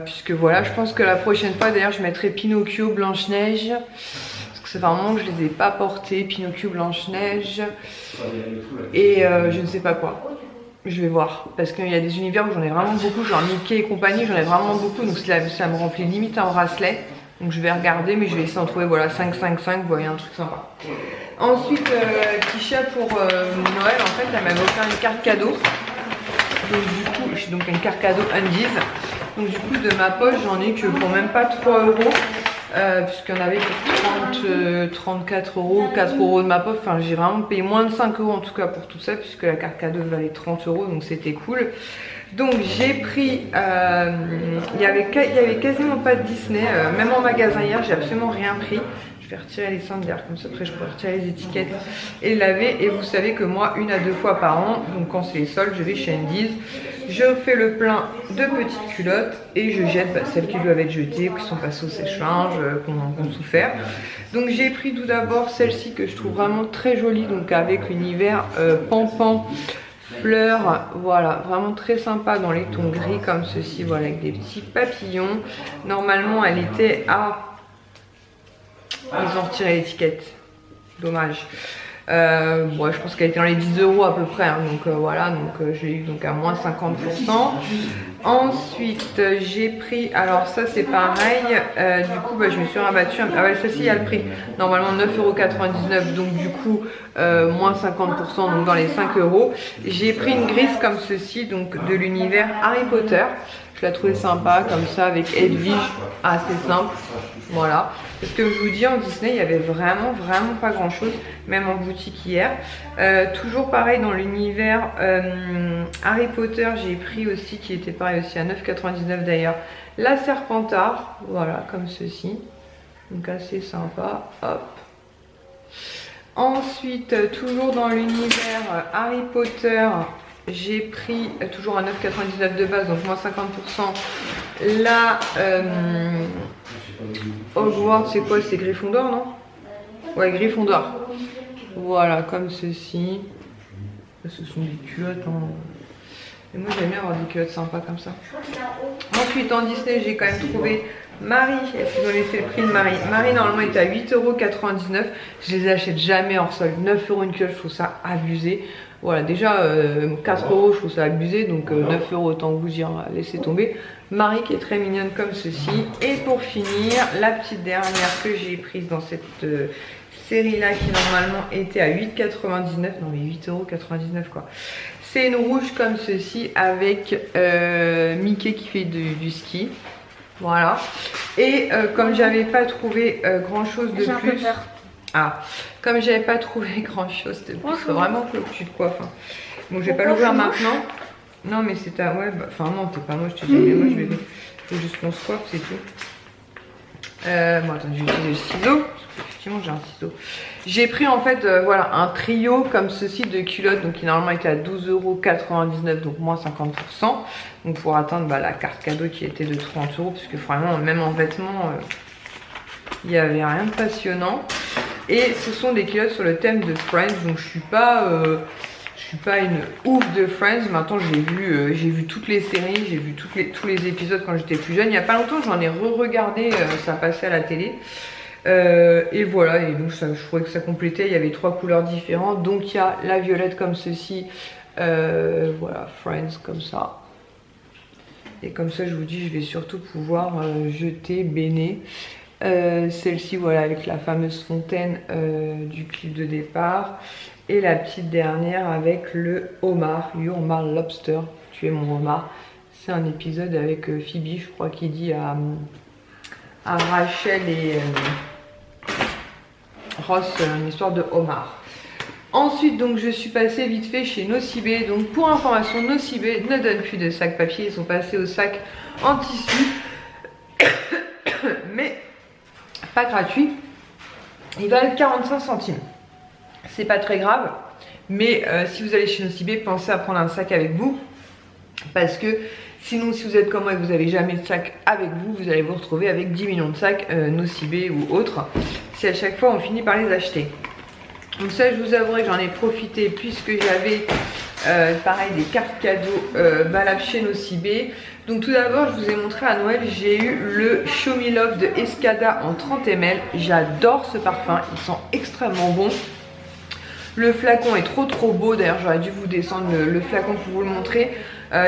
Puisque voilà, je pense que la prochaine fois, d'ailleurs, je mettrai Pinocchio, Blanche-Neige. Parce que c'est vraiment que je les ai pas portés, Pinocchio, Blanche-Neige. Et je ne sais pas quoi. Je vais voir. Parce qu'il y a des univers où j'en ai vraiment beaucoup, genre Mickey et compagnie, j'en ai vraiment beaucoup. Donc ça me remplit limite un bracelet. Donc je vais regarder, mais je vais essayer d'en trouver, voilà, 5, 5, 5, vous voyez, un truc sympa. Ensuite, Kisha pour Noël, en fait, elle m'avait offert une carte cadeau. Donc du coup, j'ai donc une carte cadeau Undies. Donc du coup, de ma poche, j'en ai que pour même pas 3 €. Puisqu'il y en avait pour 34 €, 4 € de ma poche. Enfin, j'ai vraiment payé moins de 5 € en tout cas pour tout ça, puisque la carte cadeau valait 30 €, donc c'était cool. Donc j'ai pris, il y avait quasiment pas de Disney, même en magasin hier, j'ai absolument rien pris. Je vais retirer les cendres derrière, comme ça après je peux retirer les étiquettes et laver. Et vous savez que moi, 1 à 2 fois par an, donc quand c'est les soldes, je vais chez Undies. Je fais le plein de petites culottes et je jette celles qui doivent être jetées, qui sont passées au sèche-linge, qui ont souffert. Donc j'ai pris tout d'abord celle-ci que je trouve vraiment très jolie, donc avec l'univers pampan fleurs, voilà, vraiment très sympa dans les tons gris comme ceci, voilà, avec des petits papillons. Normalement elle était à... Ils ont retiré l'étiquette, dommage. Bon, je pense qu'elle était dans les 10 € à peu près, hein, donc voilà, donc je l'ai eu donc à moins 50%. Ensuite j'ai pris, alors ça c'est pareil, du coup je me suis rabattue, ah ouais, celle-ci il y a le prix, normalement 9,99 €, donc du coup moins 50%, donc dans les 5 €. J'ai pris une grise comme ceci, donc de l'univers Harry Potter. Je la trouvais sympa comme ça avec Edwige, assez simple, voilà. Parce que je vous dis, en Disney il y avait vraiment pas grand chose, même en boutique hier. Toujours pareil dans l'univers Harry Potter, j'ai pris aussi, qui était pareil aussi à 9,99 € d'ailleurs, la Serpentard, voilà comme ceci, donc assez sympa, hop. Ensuite, toujours dans l'univers Harry Potter, j'ai pris toujours à 9,99 € de base, donc moins 50%, la Hogwarts, c'est quoi? C'est Gryffondor, non? Ouais, Gryffondor. Voilà, comme ceci. Ce sont des culottes, hein. Et moi j'aime bien avoir des culottes sympas comme ça. Ensuite en Disney j'ai quand même trouvé Marie. Est-ce qu'ils ont laissé le prix de Marie? Marie normalement était à 8,99 €. Je les achète jamais hors solde. 9 € une culotte, je trouve ça abusé. Voilà, déjà 4 € je trouve ça abusé, donc 9 € autant vous dire laissez tomber. Marie qui est très mignonne comme ceci. Et pour finir, la petite dernière que j'ai prise dans cette série là qui normalement était à 8,99 €. Non mais 8,99 € quoi. C'est une rouge comme ceci avec Mickey qui fait du ski. Voilà. Et comme j'avais pas trouvé grand chose de plus. Ah, comme j'avais pas trouvé grand chose de plus, faut vraiment que tu te coiffes. Hein. Bon, je vais pas l'ouvrir maintenant. Non, mais c'est ta. Ouais, bah, enfin, non, t'es pas moi, je te dis, mais moi je vais. Faut juste qu'on se coiffe, c'est tout. Bon, attends, je vais utiliser le ciseau. Effectivement, j'ai un ciseau. J'ai pris en fait, voilà, un trio comme ceci de culottes, donc qui normalement était à 12,99 €, donc moins 50%. Donc pour atteindre la carte cadeau qui était de 30 €, parce que vraiment, même en vêtements, il n'y avait rien de passionnant. Et ce sont des culottes sur le thème de Friends, donc je suis pas une ouf de Friends. Maintenant j'ai vu toutes les séries, j'ai vu tous les épisodes quand j'étais plus jeune. Il n'y a pas longtemps j'en ai re-regardé, ça passait à la télé. Et voilà, et donc je trouvais que ça complétait, il y avait 3 couleurs différentes. Donc il y a la violette comme ceci, voilà, Friends comme ça. Et comme ça je vous dis, je vais surtout pouvoir jeter, béner. Celle-ci, voilà, avec la fameuse fontaine du clip de départ. Et la petite dernière avec le homard, You Homard Lobster, tu es mon homard. C'est un épisode avec Phoebe, je crois, qui dit à Rachel et Ross une histoire de homard. Ensuite, donc, je suis passée vite fait chez Nocibé. Donc, pour information, Nocibé ne donne plus de sac papier. Ils sont passés au sac en tissu. Mais pas gratuits. Ils valent 45 centimes. C'est pas très grave, mais si vous allez chez Nocibé, pensez à prendre un sac avec vous, parce que sinon, si vous êtes comme moi et que vous n'avez jamais de sac avec vous, vous allez vous retrouver avec 10 millions de sacs Nocibé ou autres, si à chaque fois on finit par les acheter. Donc ça, je vous avouerai que j'en ai profité puisque j'avais pareil des cartes cadeaux valables chez Nocibé. Donc tout d'abord, je vous ai montré à Noël, j'ai eu le Show Me Love de Escada en 30 ml. J'adore ce parfum, il sent extrêmement bon. Le flacon est trop beau, d'ailleurs j'aurais dû vous descendre le flacon pour vous le montrer.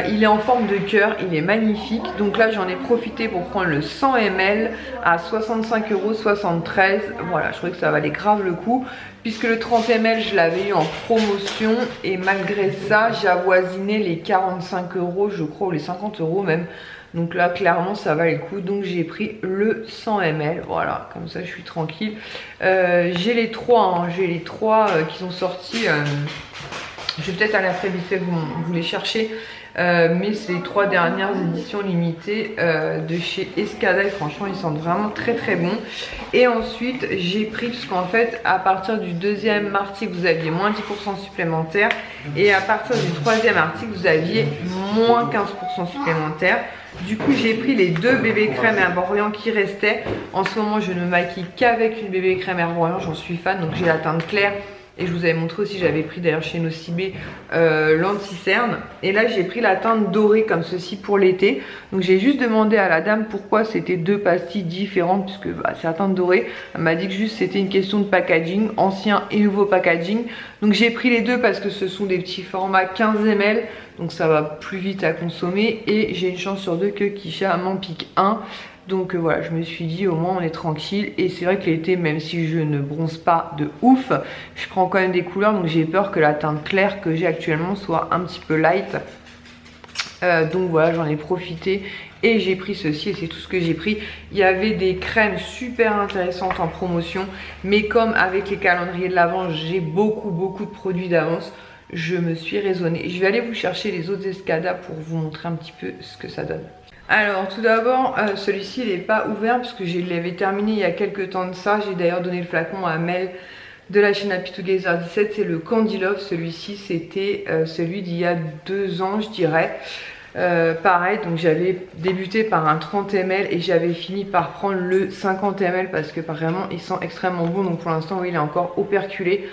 Il est en forme de cœur, il est magnifique. Donc là j'en ai profité pour prendre le 100 ml à 65,73 €. Voilà, je trouvais que ça valait grave le coup. Puisque le 30 ml je l'avais eu en promotion. Et malgré ça j'avoisinais les 45 € je crois, ou les 50 € même. Donc là clairement ça valait le coup, donc j'ai pris le 100 ml, voilà, comme ça je suis tranquille. J'ai les trois, qui sont sortis, je vais peut-être aller après vite fait vous les chercher. Mais c'est les 3 dernières éditions limitées de chez Escada et franchement ils sentent vraiment très bons. Et ensuite j'ai pris, parce qu'en fait à partir du 2e article vous aviez moins 10% supplémentaire, et à partir du 3e article vous aviez moins 15% supplémentaire. Du coup j'ai pris les 2 bébés crème Herbe Orient qui restaient. En ce moment je ne me maquille qu'avec une bébé crème Herbe Orient, j'en suis fan, donc j'ai la teinte claire. Et je vous avais montré aussi, j'avais pris d'ailleurs chez Nocibé l'anti-cerne. Et là j'ai pris la teinte dorée comme ceci pour l'été. Donc j'ai juste demandé à la dame pourquoi c'était 2 pastilles différentes, puisque c'est la teinte dorée. Elle m'a dit que juste c'était une question de packaging, ancien et nouveau packaging. Donc j'ai pris les deux parce que ce sont des petits formats 15 ml. Donc ça va plus vite à consommer. Et j'ai une chance sur 2 que Kisha m'en pique un. Donc voilà, je me suis dit au moins on est tranquille. Et c'est vrai que l'été, même si je ne bronze pas de ouf, je prends quand même des couleurs. Donc j'ai peur que la teinte claire que j'ai actuellement soit un petit peu light. Donc voilà, j'en ai profité et j'ai pris ceci, et c'est tout ce que j'ai pris. Il y avait des crèmes super intéressantes en promotion, mais comme avec les calendriers de l'Avent j'ai beaucoup de produits d'avance, je me suis raisonnée. Je vais aller vous chercher les autres Escada pour vous montrer un petit peu ce que ça donne. Alors tout d'abord, celui-ci il n'est pas ouvert parce que je l'avais terminé il y a quelques temps de ça. J'ai d'ailleurs donné le flacon à Mel de la chaîne Happy Together 17. C'est le Candy Love. Celui-ci c'était celui d'il y a 2 ans je dirais. Pareil, donc j'avais débuté par un 30 ml et j'avais fini par prendre le 50 ml parce que vraiment il sent extrêmement bon. Donc pour l'instant oui, il est encore operculé.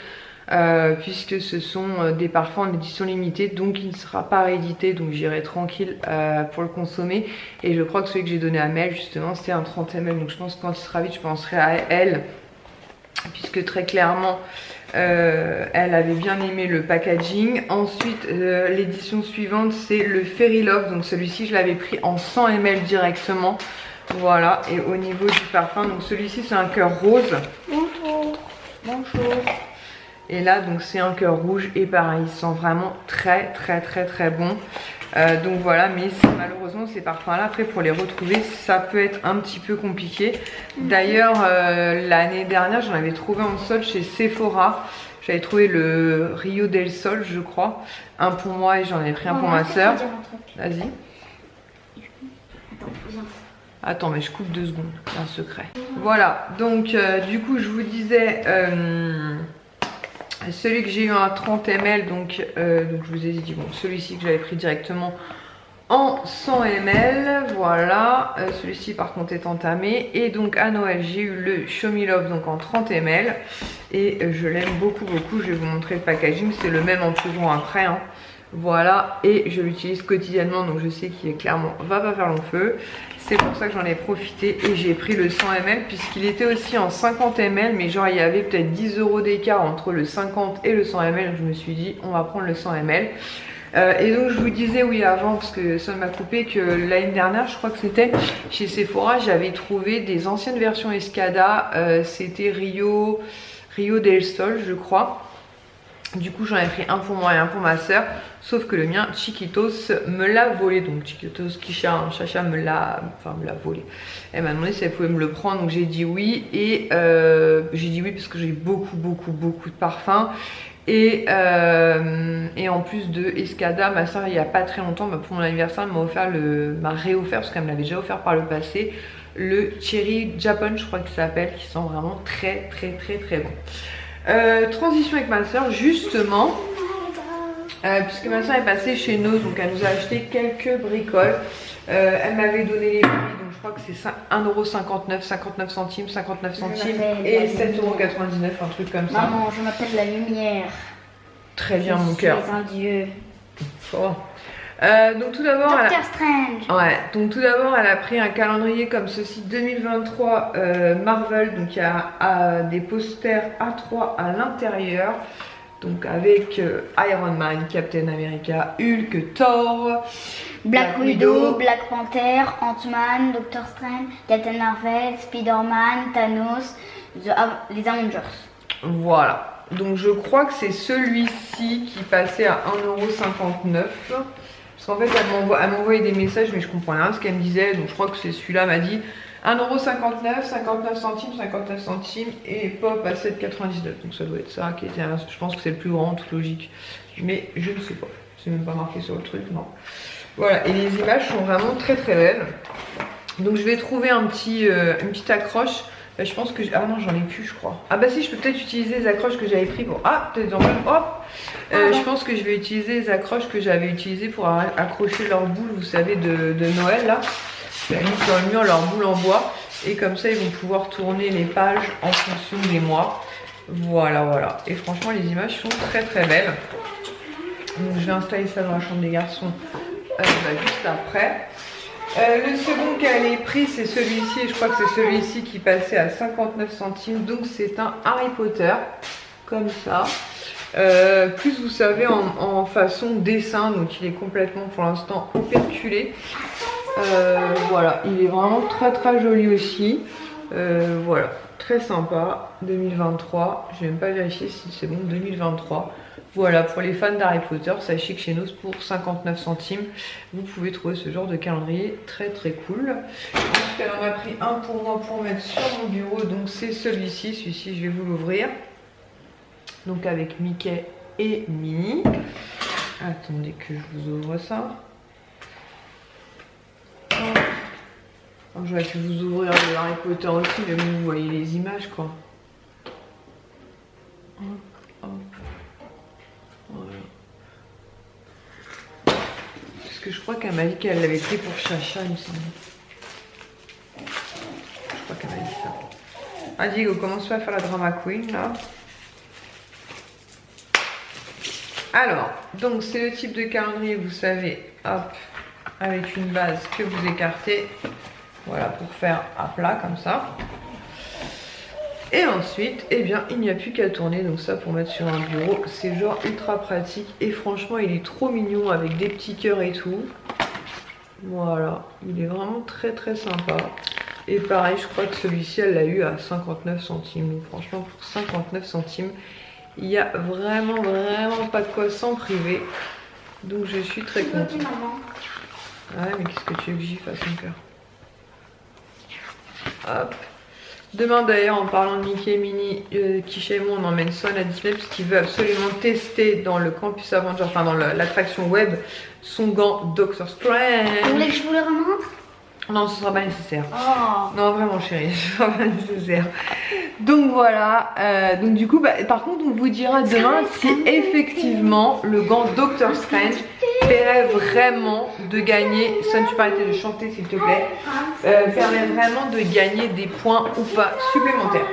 Puisque ce sont des parfums en édition limitée, donc il ne sera pas réédité, donc j'irai tranquille pour le consommer. Et je crois que celui que j'ai donné à Mel justement c'était un 30 ml, donc je pense que quand il sera vide je penserai à elle, puisque très clairement elle avait bien aimé le packaging. Ensuite l'édition suivante c'est le Fairy Love, donc celui-ci je l'avais pris en 100 ml directement. Voilà, et au niveau du parfum, donc celui-ci c'est un cœur rose. Bonjour. Bonjour. Et là donc c'est un cœur rouge et pareil il sent vraiment très bon. Donc voilà, mais malheureusement ces parfums là après pour les retrouver ça peut être un petit peu compliqué. D'ailleurs l'année dernière j'en avais trouvé en solde chez Sephora. J'avais trouvé le Rio del Sol je crois, un pour moi et j'en avais pris un pour ma soeur. Vas-y. Attends mais je coupe 2 secondes, un secret. Voilà, donc du coup je vous disais celui que j'ai eu en 30 ml, donc je vous ai dit bon, celui-ci que j'avais pris directement en 100 ml, voilà. Celui-ci par contre est entamé. Et donc à Noël j'ai eu le Show Me Love donc en 30 ml et je l'aime beaucoup. Je vais vous montrer le packaging, c'est le même en plus grand après hein. Voilà, et je l'utilise quotidiennement donc je sais qu'il clairement va pas faire long feu. C'est pour ça que j'en ai profité et j'ai pris le 100 ml puisqu'il était aussi en 50 ml, mais genre il y avait peut-être 10 € d'écart entre le 50 et le 100 ml, donc je me suis dit on va prendre le 100 ml. Et donc je vous disais oui avant, parce que ça m'a coupé, que l'année dernière je crois que c'était chez Sephora, j'avais trouvé des anciennes versions Escada, c'était Rio del Sol je crois. Du coup j'en ai pris un pour moi et un pour ma soeur, sauf que le mien Chiquitos me l'a volé. Donc Chiquitos Kisha, Chacha me l'a volé. Elle m'a demandé si elle pouvait me le prendre, donc j'ai dit oui. Et j'ai dit oui parce que j'ai beaucoup de parfums. Et en plus de Escada, ma soeur il n'y a pas très longtemps, pour mon anniversaire elle m'a réoffert, parce qu'elle me l'avait déjà offert par le passé, le Cherry Japan, je crois que ça s'appelle, qui sent vraiment très bon. Transition avec ma soeur, justement, puisque ma soeur est passée chez nous, donc elle nous a acheté quelques bricoles. Elle m'avait donné les prix, donc je crois que c'est 1,59€, 59 centimes, 59 centimes et 7,99€, un truc comme ça. Maman, je m'appelle la lumière. Très bien, mon cœur. Je suis un dieu. Oh. Donc tout d'abord, donc tout d'abord, elle a pris un calendrier comme ceci 2023 Marvel. Donc il y a des posters A3 à l'intérieur. Donc avec Iron Man, Captain America, Hulk, Thor, Black Widow, Black Panther, Ant-Man, Doctor Strange, Captain Marvel, Spider-Man, Thanos, les Avengers. Voilà. Donc je crois que c'est celui-ci qui passait à 1,59€. Parce qu'en fait elle m'envoyait des messages mais je comprends rien ce qu'elle me disait. Donc je crois que c'est celui-là, m'a dit 1,59€, 59 centimes, 59 centimes et pop à 7,99€. Donc ça doit être ça qui était, je pense que c'est le plus grand, toute logique. Mais je ne sais pas. C'est même pas marqué sur le truc, non. Voilà, et les images sont vraiment très belles. Donc je vais trouver une petite accroche. Je pense que... Ah non, j'en ai plus, je crois. Ah bah si, je peux peut-être utiliser les accroches que j'avais pris pour... Ah, peut-être en même... Hop je pense que je vais utiliser les accroches que j'avais utilisées pour accrocher leurs boules, vous savez, de Noël, là. J'ai mis sur le mur leurs boules en bois. Et comme ça, ils vont pouvoir tourner les pages en fonction des mois. Voilà. Et franchement, les images sont très belles. Donc je vais installer ça dans la chambre des garçons juste après. Le second qu'elle ait pris, c'est celui-ci, je crois que c'est celui-ci qui passait à 59 centimes, donc c'est un Harry Potter, comme ça. Plus vous savez en façon dessin, donc il est complètement pour l'instant operculé. Voilà, il est vraiment très joli aussi. Voilà, très sympa, 2023, je vais même pas vérifier si c'est bon, 2023. Voilà, pour les fans d'Harry Potter, sachez que chez nous, pour 59 centimes, vous pouvez trouver ce genre de calendrier très cool. Ensuite, elle en a pris un pour moi pour mettre sur mon bureau, donc c'est celui-ci, je vais vous l'ouvrir. Donc avec Mickey et Minnie. Attendez que je vous ouvre ça. J'aurais pu vous ouvrir le Harry Potter aussi, mais vous voyez les images quoi. Voilà. Parce que je crois qu'elle m'a dit qu'elle l'avait pris pour Chacha, il me semble. Je crois qu'elle m'a dit ça. Ah Diego, commence pas à faire la drama queen là. Alors, donc c'est le type de calendrier, vous savez, hop, avec une base que vous écartez. Voilà, pour faire à plat comme ça. Et ensuite, eh bien, il n'y a plus qu'à tourner. Donc ça, pour mettre sur un bureau, c'est genre ultra pratique. Et franchement, il est trop mignon avec des petits cœurs et tout. Voilà, il est vraiment très sympa. Et pareil, je crois que celui-ci, elle l'a eu à 59 centimes. Donc franchement, pour 59 centimes, il n'y a vraiment pas de quoi s'en priver. Donc je suis très contente. Ah ouais, mais qu'est-ce que tu veux que j'y fasse, mon cœur? Hop. Demain d'ailleurs, en parlant de Mickey et Minnie, Kisha et moi on emmène Son à Disney parce qu'il veut absolument tester dans le campus Avenger, enfin dans l'attraction web, son gant Doctor Strange. Vous voulez que je vous le remontre? Non, ce sera pas nécessaire. Oh. Non, vraiment chérie, ce sera pas nécessaire. Donc voilà, donc du coup, par contre, on vous dira demain si effectivement le gant Doctor Strange permet vraiment de gagner, Son, tu peux arrêter de chanter s'il te plaît, permet vraiment de gagner des points ou pas supplémentaires.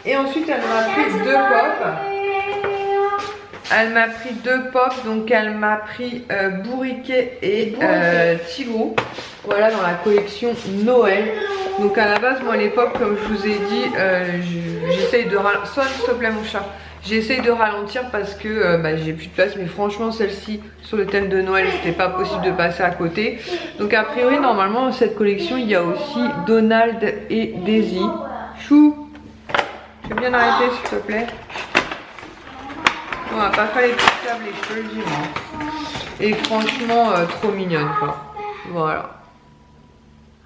Et ensuite, elle m'a pris 2 pops. Elle m'a pris 2 pops, donc elle m'a pris Bourriquet et Tigrou. Voilà, dans la collection Noël. Donc à la base, moi les pops, comme je vous ai dit, j'essaye de ralentir. Sonne, s'il te plaît mon chat. J'essaye de ralentir parce que j'ai plus de place. Mais franchement, celle-ci, sur le thème de Noël, c'était pas possible de passer à côté. Donc a priori, normalement, dans cette collection, il y a aussi Donald et Daisy. Chou, tu veux bien arrêter s'il te plaît? On va pas faire les petits câbles, les cheveux, je dis moi. Et franchement, trop mignonne quoi. Voilà.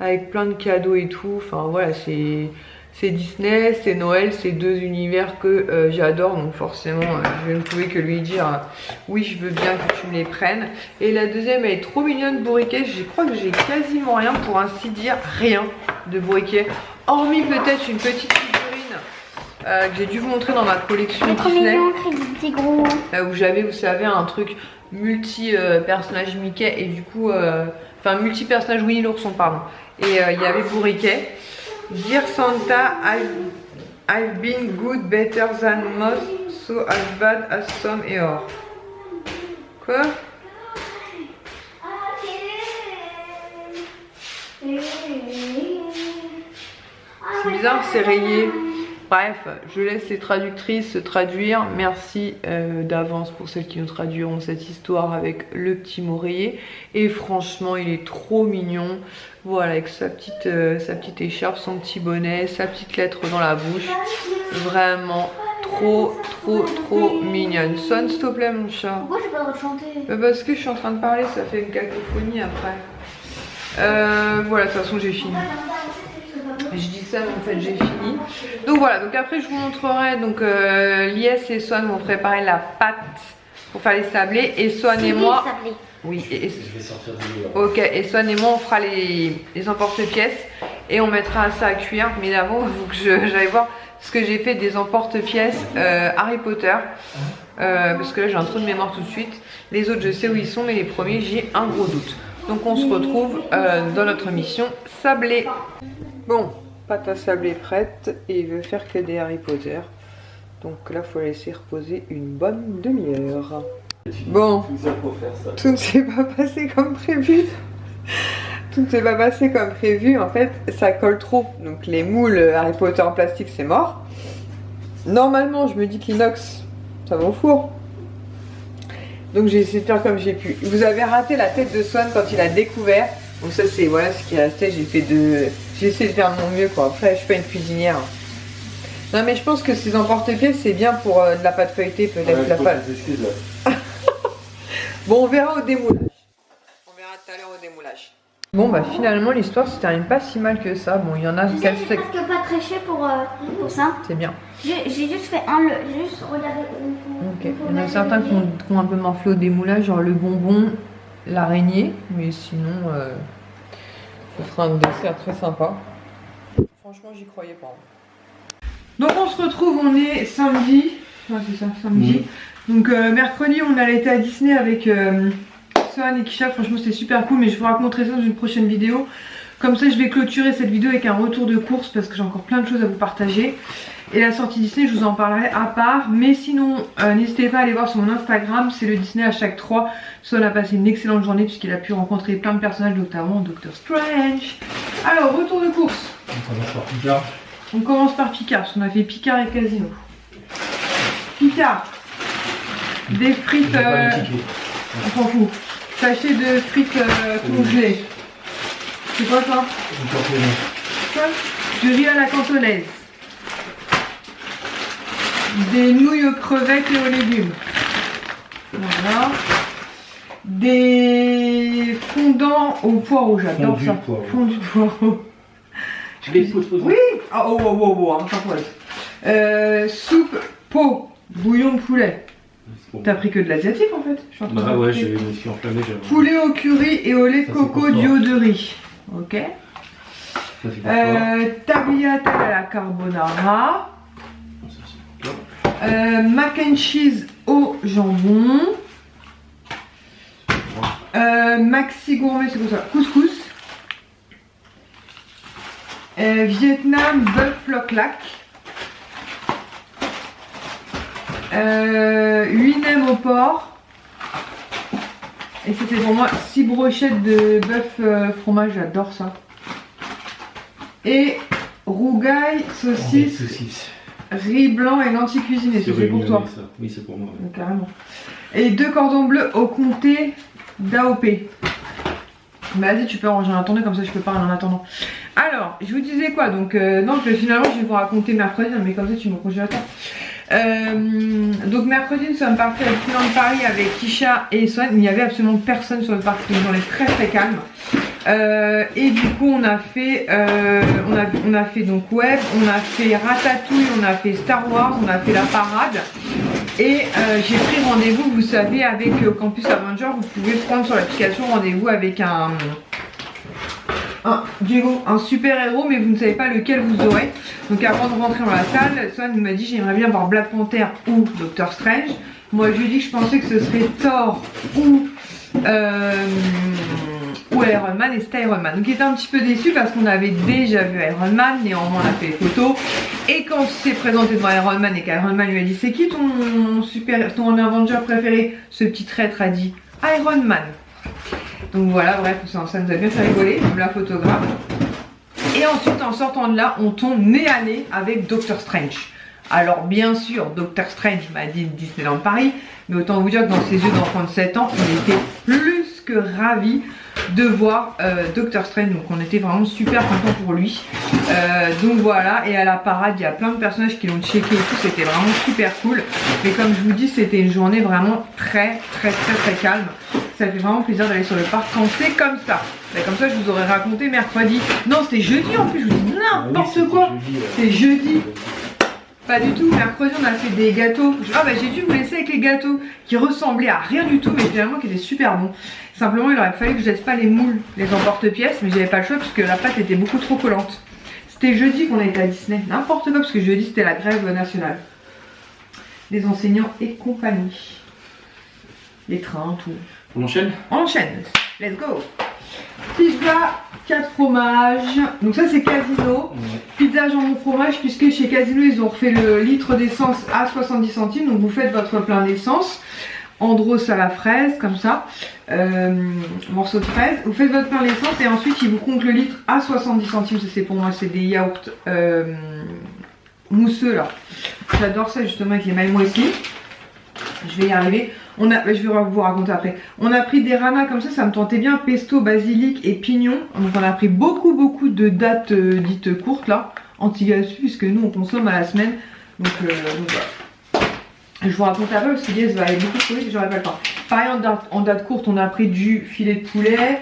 Avec plein de cadeaux et tout. Enfin voilà, c'est c'est Disney, c'est Noël, c'est deux univers que j'adore, donc forcément je ne pouvais que lui dire oui, je veux bien que tu me les prennes. Et la deuxième, elle est trop mignonne, bourriquet. Je crois que j'ai quasiment rien, pour ainsi dire, rien de bourriquet, hormis peut-être une petite figurine que j'ai dû vous montrer dans ma collection Disney, où j'avais, vous savez, un truc multi personnage Mickey et du coup enfin multi personnage Winnie l'ourson, pardon, et il y avait bourriquet. Dear Santa, I've been good, better than most, so as bad as some, et or. Quoi? C'est bizarre, c'est rayé. Bref, je laisse les traductrices se traduire. Merci d'avance pour celles qui nous traduiront cette histoire avec le petit mot rayé. Et franchement, il est trop mignon. Voilà, avec sa petite écharpe, son petit bonnet, sa petite lettre dans la bouche. Vraiment trop mignonne. Sonne s'il te plaît, mon chat. Pourquoi j'ai pas le droit de chanter? Parce que je suis en train de parler, ça fait une cacophonie après. Voilà, de toute façon j'ai fini. Je dis ça mais en fait j'ai fini. Donc voilà, donc après je vous montrerai, donc Lies et Swan vont préparer la pâte pour faire les sablés, et Swan et moi, oui, et je vais sortir du ok, et Swan et moi on fera les emporte-pièces et on mettra ça à cuire. Mais d'avant il faut que j'aille voir ce que j'ai fait des emporte-pièces Harry Potter, parce que là j'ai un trou de mémoire tout de suite. Les autres je sais où ils sont, mais les premiers j'ai un gros doute. Donc on se retrouve dans notre mission sablé. Bon, pâte à sablé prête, et il veut faire que des Harry Potter. Donc là, il faut la laisser reposer une bonne demi-heure. Bon, tout ne s'est pas passé comme prévu. Tout ne s'est pas passé comme prévu. En fait, ça colle trop. Donc les moules Harry Potter en plastique, c'est mort. Normalement, je me dis que l'inox, ça va au four. Donc j'ai essayé de faire comme j'ai pu. Vous avez raté la tête de Swan quand il a découvert. Donc ça c'est voilà ce qui restait. J'ai essayé de faire de mon mieux quoi. Après je suis pas une cuisinière. Non mais je pense que ces emporte-pièces c'est bien pour de la pâte feuilletée peut-être, ouais, la pâte. Bon on verra au démoulage. On verra tout à l'heure au démoulage. Bon bah finalement l'histoire se termine pas si mal que ça. Bon il y en a qui presque pas triché pour ça. C'est bien. J'ai juste fait j'ai juste regardé. Ok. Il y en a certains qui ont un peu morflé au démoulage, genre le bonbon, l'araignée, mais sinon ce sera un dessert très sympa. Franchement j'y croyais pas. Donc on se retrouve, on est samedi. Ouais c'est ça, samedi. Donc mercredi on allait été à Disney avec Swan et Kisha, franchement c'était super cool, mais je vous raconterai ça dans une prochaine vidéo. Comme ça je vais clôturer cette vidéo avec un retour de course parce que j'ai encore plein de choses à vous partager. Et la sortie Disney je vous en parlerai à part. Mais sinon n'hésitez pas à aller voir sur mon Instagram, c'est le Disney hashtag 3. Swan a passé une excellente journée puisqu'il a pu rencontrer plein de personnages, notamment Doctor Strange. Alors retour de course. On commence par Picard. On commence par Picard parce qu'on a fait Picard et Casino. Picard. Des frites, on s'en fout. Sachet de frites congelées. C'est quoi ça? Du riz à la cantonaise. Des nouilles aux crevettes et aux légumes. Voilà. Des fondants au poireau, j'adore ça. Fondu de poireau. Oui. Ah, oh, hein, soupe pot, bouillon de poulet. T'as pris que de l'asiatique en fait. Bah ouais, je me suis enflammé. Poulet au curry et au lait de coco du haut de riz. Ok. Tagliatelle à la carbonara. Mac and cheese au jambon. Maxi gourmet, c'est quoi ça? Couscous. Vietnam bœuf floc-lac. 8 nems au porc. Et c'était pour moi 6 brochettes de bœuf fromage, j'adore ça. Et rougail, saucisse, riz blanc et lentilles cuisinées, c'est pour toi. Ça. Oui, c'est pour moi. Ouais. Carrément. Et 2 cordons bleus au comté d'AOP. Vas-y, tu peux ranger un attendant, comme ça je peux parler en attendant. Alors, je vous disais quoi, donc finalement je vais vous raconter mercredi, mais comme ça tu me congés à temps. Donc mercredi nous sommes partis à Disneyland Paris avec Kisha et Swan. Il n'y avait absolument personne sur le parc, c'était une journée très calme. Et du coup on a fait donc web, on a fait Ratatouille, on a fait Star Wars, on a fait la parade. Et j'ai pris rendez-vous, vous savez, avec Campus Avenger, vous pouvez prendre sur l'application rendez-vous avec un super héros, mais vous ne savez pas lequel vous aurez. Donc avant de rentrer dans la salle, Swan m'a dit j'aimerais bien voir Black Panther ou Doctor Strange. Moi je lui ai dit que je pensais que ce serait Thor ou Iron Man, et c'était Iron Man. Donc il était un petit peu déçu parce qu'on avait déjà vu Iron Man, néanmoins on a fait les photos. Et quand il s'est présenté devant Iron Man et qu'Iron Man lui a dit c'est qui ton Avenger préféré, ce petit traître a dit Iron Man. Donc voilà, bref, ça nous a bien fait rigoler, même la photographe. Et ensuite, en sortant de là, on tombe nez à nez avec Doctor Strange. Alors bien sûr, Doctor Strange m'a dit Disneyland Paris, mais autant vous dire que dans ses yeux d'enfant de 7 ans, il était plus que ravi de voir Doctor Strange. Donc on était vraiment super contents pour lui. Donc voilà, et à la parade, il y a plein de personnages qui l'ont checké et tout, c'était vraiment super cool. Mais comme je vous dis, c'était une journée vraiment très calme. Ça fait vraiment plaisir d'aller sur le parc quand c'est comme ça. Et comme ça, je vous aurais raconté mercredi. Non, c'était jeudi en plus, je vous dis n'importe quoi. C'est jeudi. Pas du tout, mercredi on a fait des gâteaux. Ah bah j'ai dû vous laisser avec les gâteaux qui ressemblaient à rien du tout, mais finalement qui étaient super bons. Simplement il aurait fallu que je laisse pas les moules, les emporte-pièces, mais j'avais pas le choix parce que la pâte était beaucoup trop collante. C'était jeudi qu'on a été à Disney, n'importe quoi, parce que jeudi c'était la grève nationale. Les enseignants et compagnie. Les trains, tout. On enchaîne? On enchaîne, let's go. Pizza, 4 fromages, donc ça c'est Casino. Pizza jambon fromage, puisque chez Casino ils ont refait le litre d'essence à 70 centimes, donc vous faites votre plein d'essence. Andros à la fraise, comme ça, morceau de fraise. Vous faites votre plein d'essence et ensuite ils vous comptent le litre à 70 centimes. Ça c'est pour moi, c'est des yaourts mousseux là. J'adore ça justement avec les mailles moelleux. Je vais y arriver. Je vais vous raconter après. On a pris des ranas comme ça me tentait bien, pesto, basilic et pignon. Donc on a pris beaucoup de dates dites courtes là, anti-gazeux, puisque nous on consomme à la semaine. Donc voilà. Je vous raconte après parce que Lies va aller beaucoup trop vite et j'aurai pas le temps. Pareil en date courte, on a pris du filet de poulet.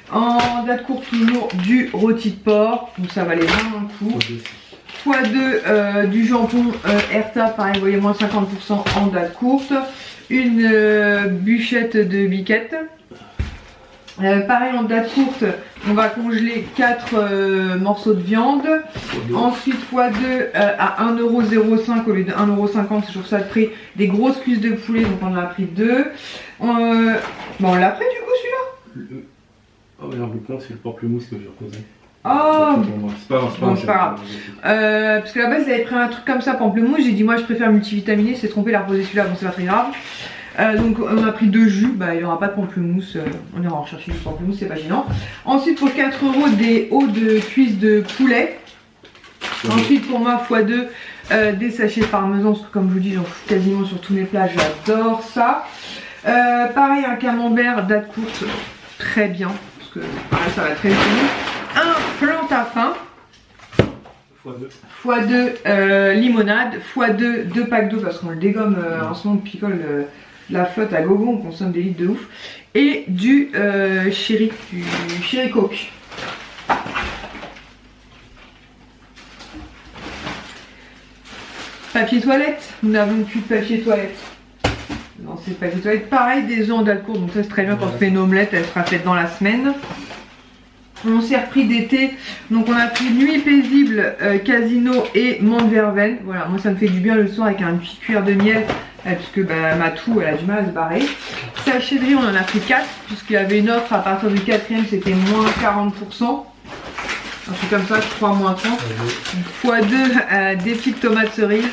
En date courte toujours du rôti de porc. Donc ça valait vraiment le coup. x2 du jambon Herta, pareil, vous voyez moins 50% en date courte. Une bûchette de biquette. Pareil en date courte, on va congeler 4 morceaux de viande. Ensuite x2 à 1,05€ au lieu de 1,50€, c'est toujours ça le prix. Des grosses cuisses de poulet, donc on en a pris 2. Bon, on l'a pris du coup celui-là. Oh mais alors le compte c'est le pamplemousse que j'ai reposé. Oh c'est pas grave. Parce que la base j'avais pris un truc comme ça, pamplemousse, j'ai dit moi je préfère multivitaminer, c'est trompé, la reposer celui-là, bon c'est pas très grave. Donc on a pris 2 jus, bah il n'y aura pas de pamplemousse, on ira en chercher du pamplemousse, c'est pas gênant. Ensuite pour 4€ des hauts de cuisse de poulet. Ensuite pour moi x2 des sachets de parmesan, parce que comme je vous dis j'en fous quasiment sur tous mes plats, j'adore ça. Pareil un camembert date courte, très bien, parce que pareil, ça va très vite. Un Plantafin x2 limonade, x2 2 packs d'eau parce qu'on le dégomme en ce moment, on picole la flotte à gogo, on consomme des litres de ouf. Et du chéri coke. Papier toilette, nous n'avons plus de papier toilette. Non, c'est papier toilette. Pareil, des œufs en date courte, donc ça c'est très bien quand on fait une omelette, elle sera faite dans la semaine. On s'est repris d'été, donc on a pris Nuit paisible, Casino et menthe verveine. Voilà, moi ça me fait du bien le soir avec un petit cuillère de miel, puisque bah, ma toux elle a du mal à se barrer. Sachet de riz, on en a pris 4, puisqu'il y avait une offre à partir du 4ème, c'était moins 40%. Un truc comme ça, je crois, moins 30. x2 des petites tomates cerises.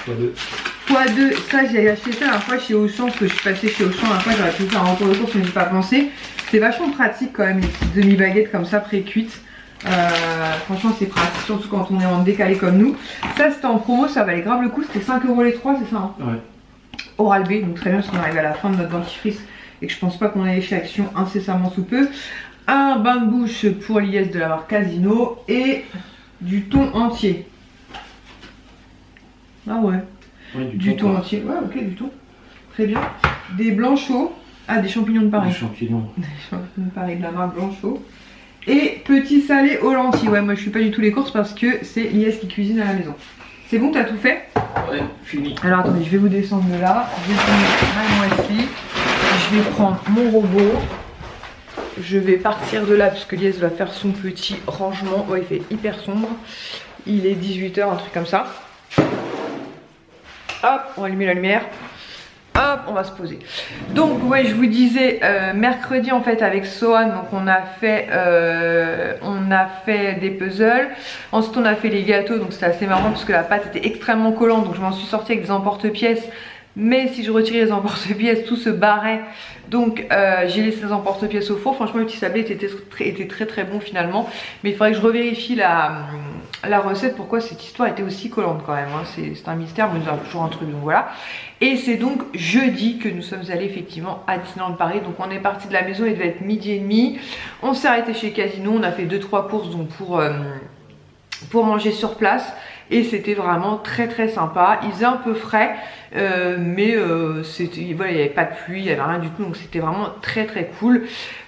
x2, ça j'ai acheté ça la fois chez Auchan, parce que je suis passée chez Auchan la fois, j'aurais pu faire un retour de course mais j'ai pas pensé. C'est vachement pratique quand même, les petites demi-baguettes comme ça pré-cuites. Franchement c'est pratique, surtout quand on est en décalé comme nous. Ça c'était en promo, ça valait grave le coup, c'était 5€ les 3, c'est ça hein? Ouais. Oral B, donc très bien parce qu'on arrive à la fin de notre dentifrice et que je pense pas qu'on ait chez Action incessamment sous peu. Un bain de bouche pour Lies de la marque Casino et du thon entier. Ah ouais, du thon entier, ouais ok du thon. Très bien. Des blancs chauds. Ah, des champignons de Paris. Des champignons. Des champignons de Paris de la marque Blanchot. Et petit salé aux lentilles. Ouais, moi je suis pas du tout les courses parce que c'est Lies qui cuisine à la maison. C'est bon, t'as tout fait? Ouais, fini. Alors attendez, je vais vous descendre de là. Je vais prendre ma moitié. Je vais prendre mon robot. Je vais partir de là parce que Lies va faire son petit rangement. Ouais, il fait hyper sombre. Il est 18 h, un truc comme ça. Hop, on va allumer la lumière. Hop, on va se poser. Donc ouais, je vous disais mercredi en fait avec Sohan, donc on a fait des puzzles. Ensuite on a fait les gâteaux, donc c'était assez marrant parce que la pâte était extrêmement collante, donc je m'en suis sortie avec des emporte-pièces. Mais si je retirais les emporte-pièces, tout se barrait. Donc j'ai laissé les emporte-pièces au four. Franchement le petit sablé était très bon finalement. Mais il faudrait que je revérifie la recette, pourquoi cette histoire était aussi collante quand même, hein. C'est un mystère, mais nous avons toujours un truc, donc voilà. Et c'est donc jeudi que nous sommes allés effectivement à Disneyland Paris. Donc on est parti de la maison, il devait être 12h30. On s'est arrêté chez Casino, on a fait 2-3 courses donc pour manger sur place. Et c'était vraiment très sympa. Il faisait un peu frais, mais voilà, il n'y avait pas de pluie, il n'y avait rien du tout. Donc c'était vraiment très cool.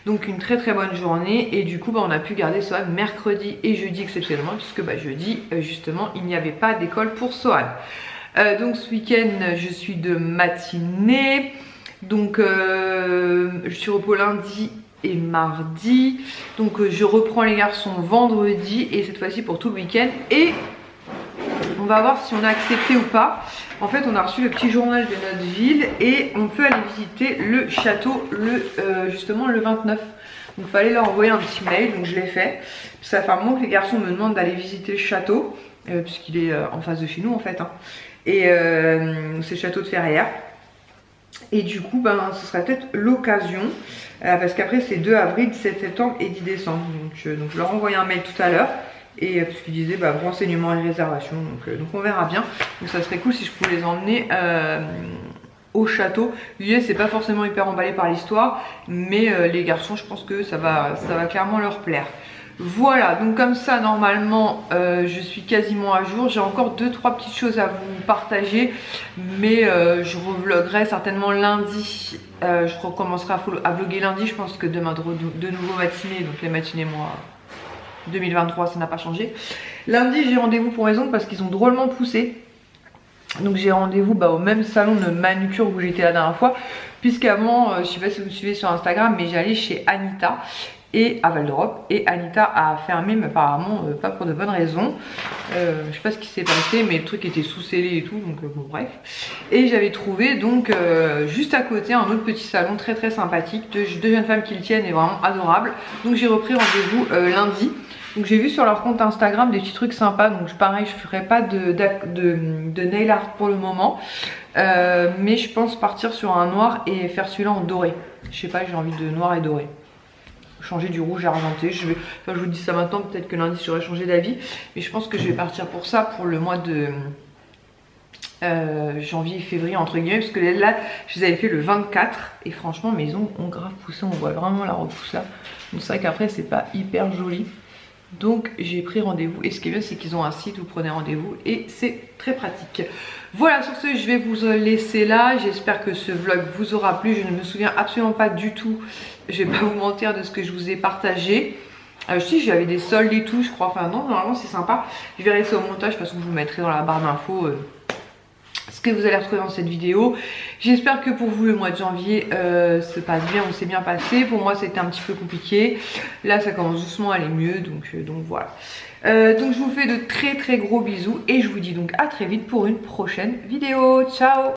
Donc une très bonne journée. Et du coup, on a pu garder Sohan mercredi et jeudi exceptionnellement. Puisque jeudi, justement, il n'y avait pas d'école pour Sohan. Donc ce week-end, je suis de matinée. Donc je suis repos lundi et mardi. Donc je reprends les garçons vendredi. Et cette fois-ci pour tout le week-end. Et on va voir si on a accepté ou pas. En fait on a reçu le petit journal de notre ville et on peut aller visiter le château justement le 29. Donc il fallait leur envoyer un petit mail, donc je l'ai fait. Ça fait un moment que les garçons me demandent d'aller visiter le château, puisqu'il est en face de chez nous en fait, hein. Et c'est le château de Ferrières. Et du coup ce serait peut-être l'occasion, parce qu'après c'est 2 avril, 17 septembre et 10 décembre. Donc je leur ai envoyé un mail tout à l'heure. Et parce qu'il disait renseignements et réservations, donc on verra bien. Donc ça serait cool si je pouvais les emmener au château. L'idée c'est pas forcément hyper emballé par l'histoire, mais les garçons je pense que ça va clairement leur plaire. Voilà, donc comme ça normalement je suis quasiment à jour. J'ai encore 2-3 petites choses à vous partager, mais je revloguerai certainement lundi. Je recommencerai à vlogger lundi. Je pense que demain de nouveau matinée, donc les matinées moi 2023 ça n'a pas changé. Lundi j'ai rendez-vous pour mes ongles parce qu'ils ont drôlement poussé. Donc j'ai rendez-vous au même salon de manucure où j'étais la dernière fois. Puisqu'avant, je sais pas si vous me suivez sur Instagram, mais j'allais chez Anita et à Val d'Europe. Et Anita a fermé, mais apparemment pas pour de bonnes raisons. Je sais pas ce qui s'est passé, mais le truc était sous-scellé et tout, donc bon bref. Et j'avais trouvé donc juste à côté un autre petit salon très sympathique. Deux jeunes femmes qui le tiennent et vraiment adorables. Donc j'ai repris rendez-vous lundi. Donc j'ai vu sur leur compte Instagram des petits trucs sympas. Donc pareil, je ferai pas de nail art pour le moment. Mais je pense partir sur un noir et faire celui-là en doré. Je sais pas, j'ai envie de noir et doré. Changer du rouge argenté. Je vous dis ça maintenant, peut-être que lundi j'aurais changé d'avis. Mais je pense que je vais partir pour ça pour le mois de janvier et février entre guillemets. Parce que là, je les avais fait le 24. Et franchement, mes ongles ont grave poussé. On voit vraiment la repousse là. Donc c'est vrai qu'après, c'est pas hyper joli. Donc j'ai pris rendez-vous et ce qui est bien c'est qu'ils ont un site où vous prenez rendez-vous et c'est très pratique. Voilà, sur ce je vais vous laisser là. J'espère que ce vlog vous aura plu. Je ne me souviens absolument pas du tout, je vais pas vous mentir, de ce que je vous ai partagé. Si j'avais des soldes et tout je crois, enfin non, normalement c'est sympa. Je verrai ça au montage, de toute façon je vous mettrai dans la barre d'infos ce que vous allez retrouver dans cette vidéo. J'espère que pour vous le mois de janvier se passe bien, on s'est bien passé. Pour moi c'était un petit peu compliqué. Là ça commence doucement à aller mieux, donc voilà. Donc je vous fais de très gros bisous et je vous dis donc à très vite pour une prochaine vidéo. Ciao!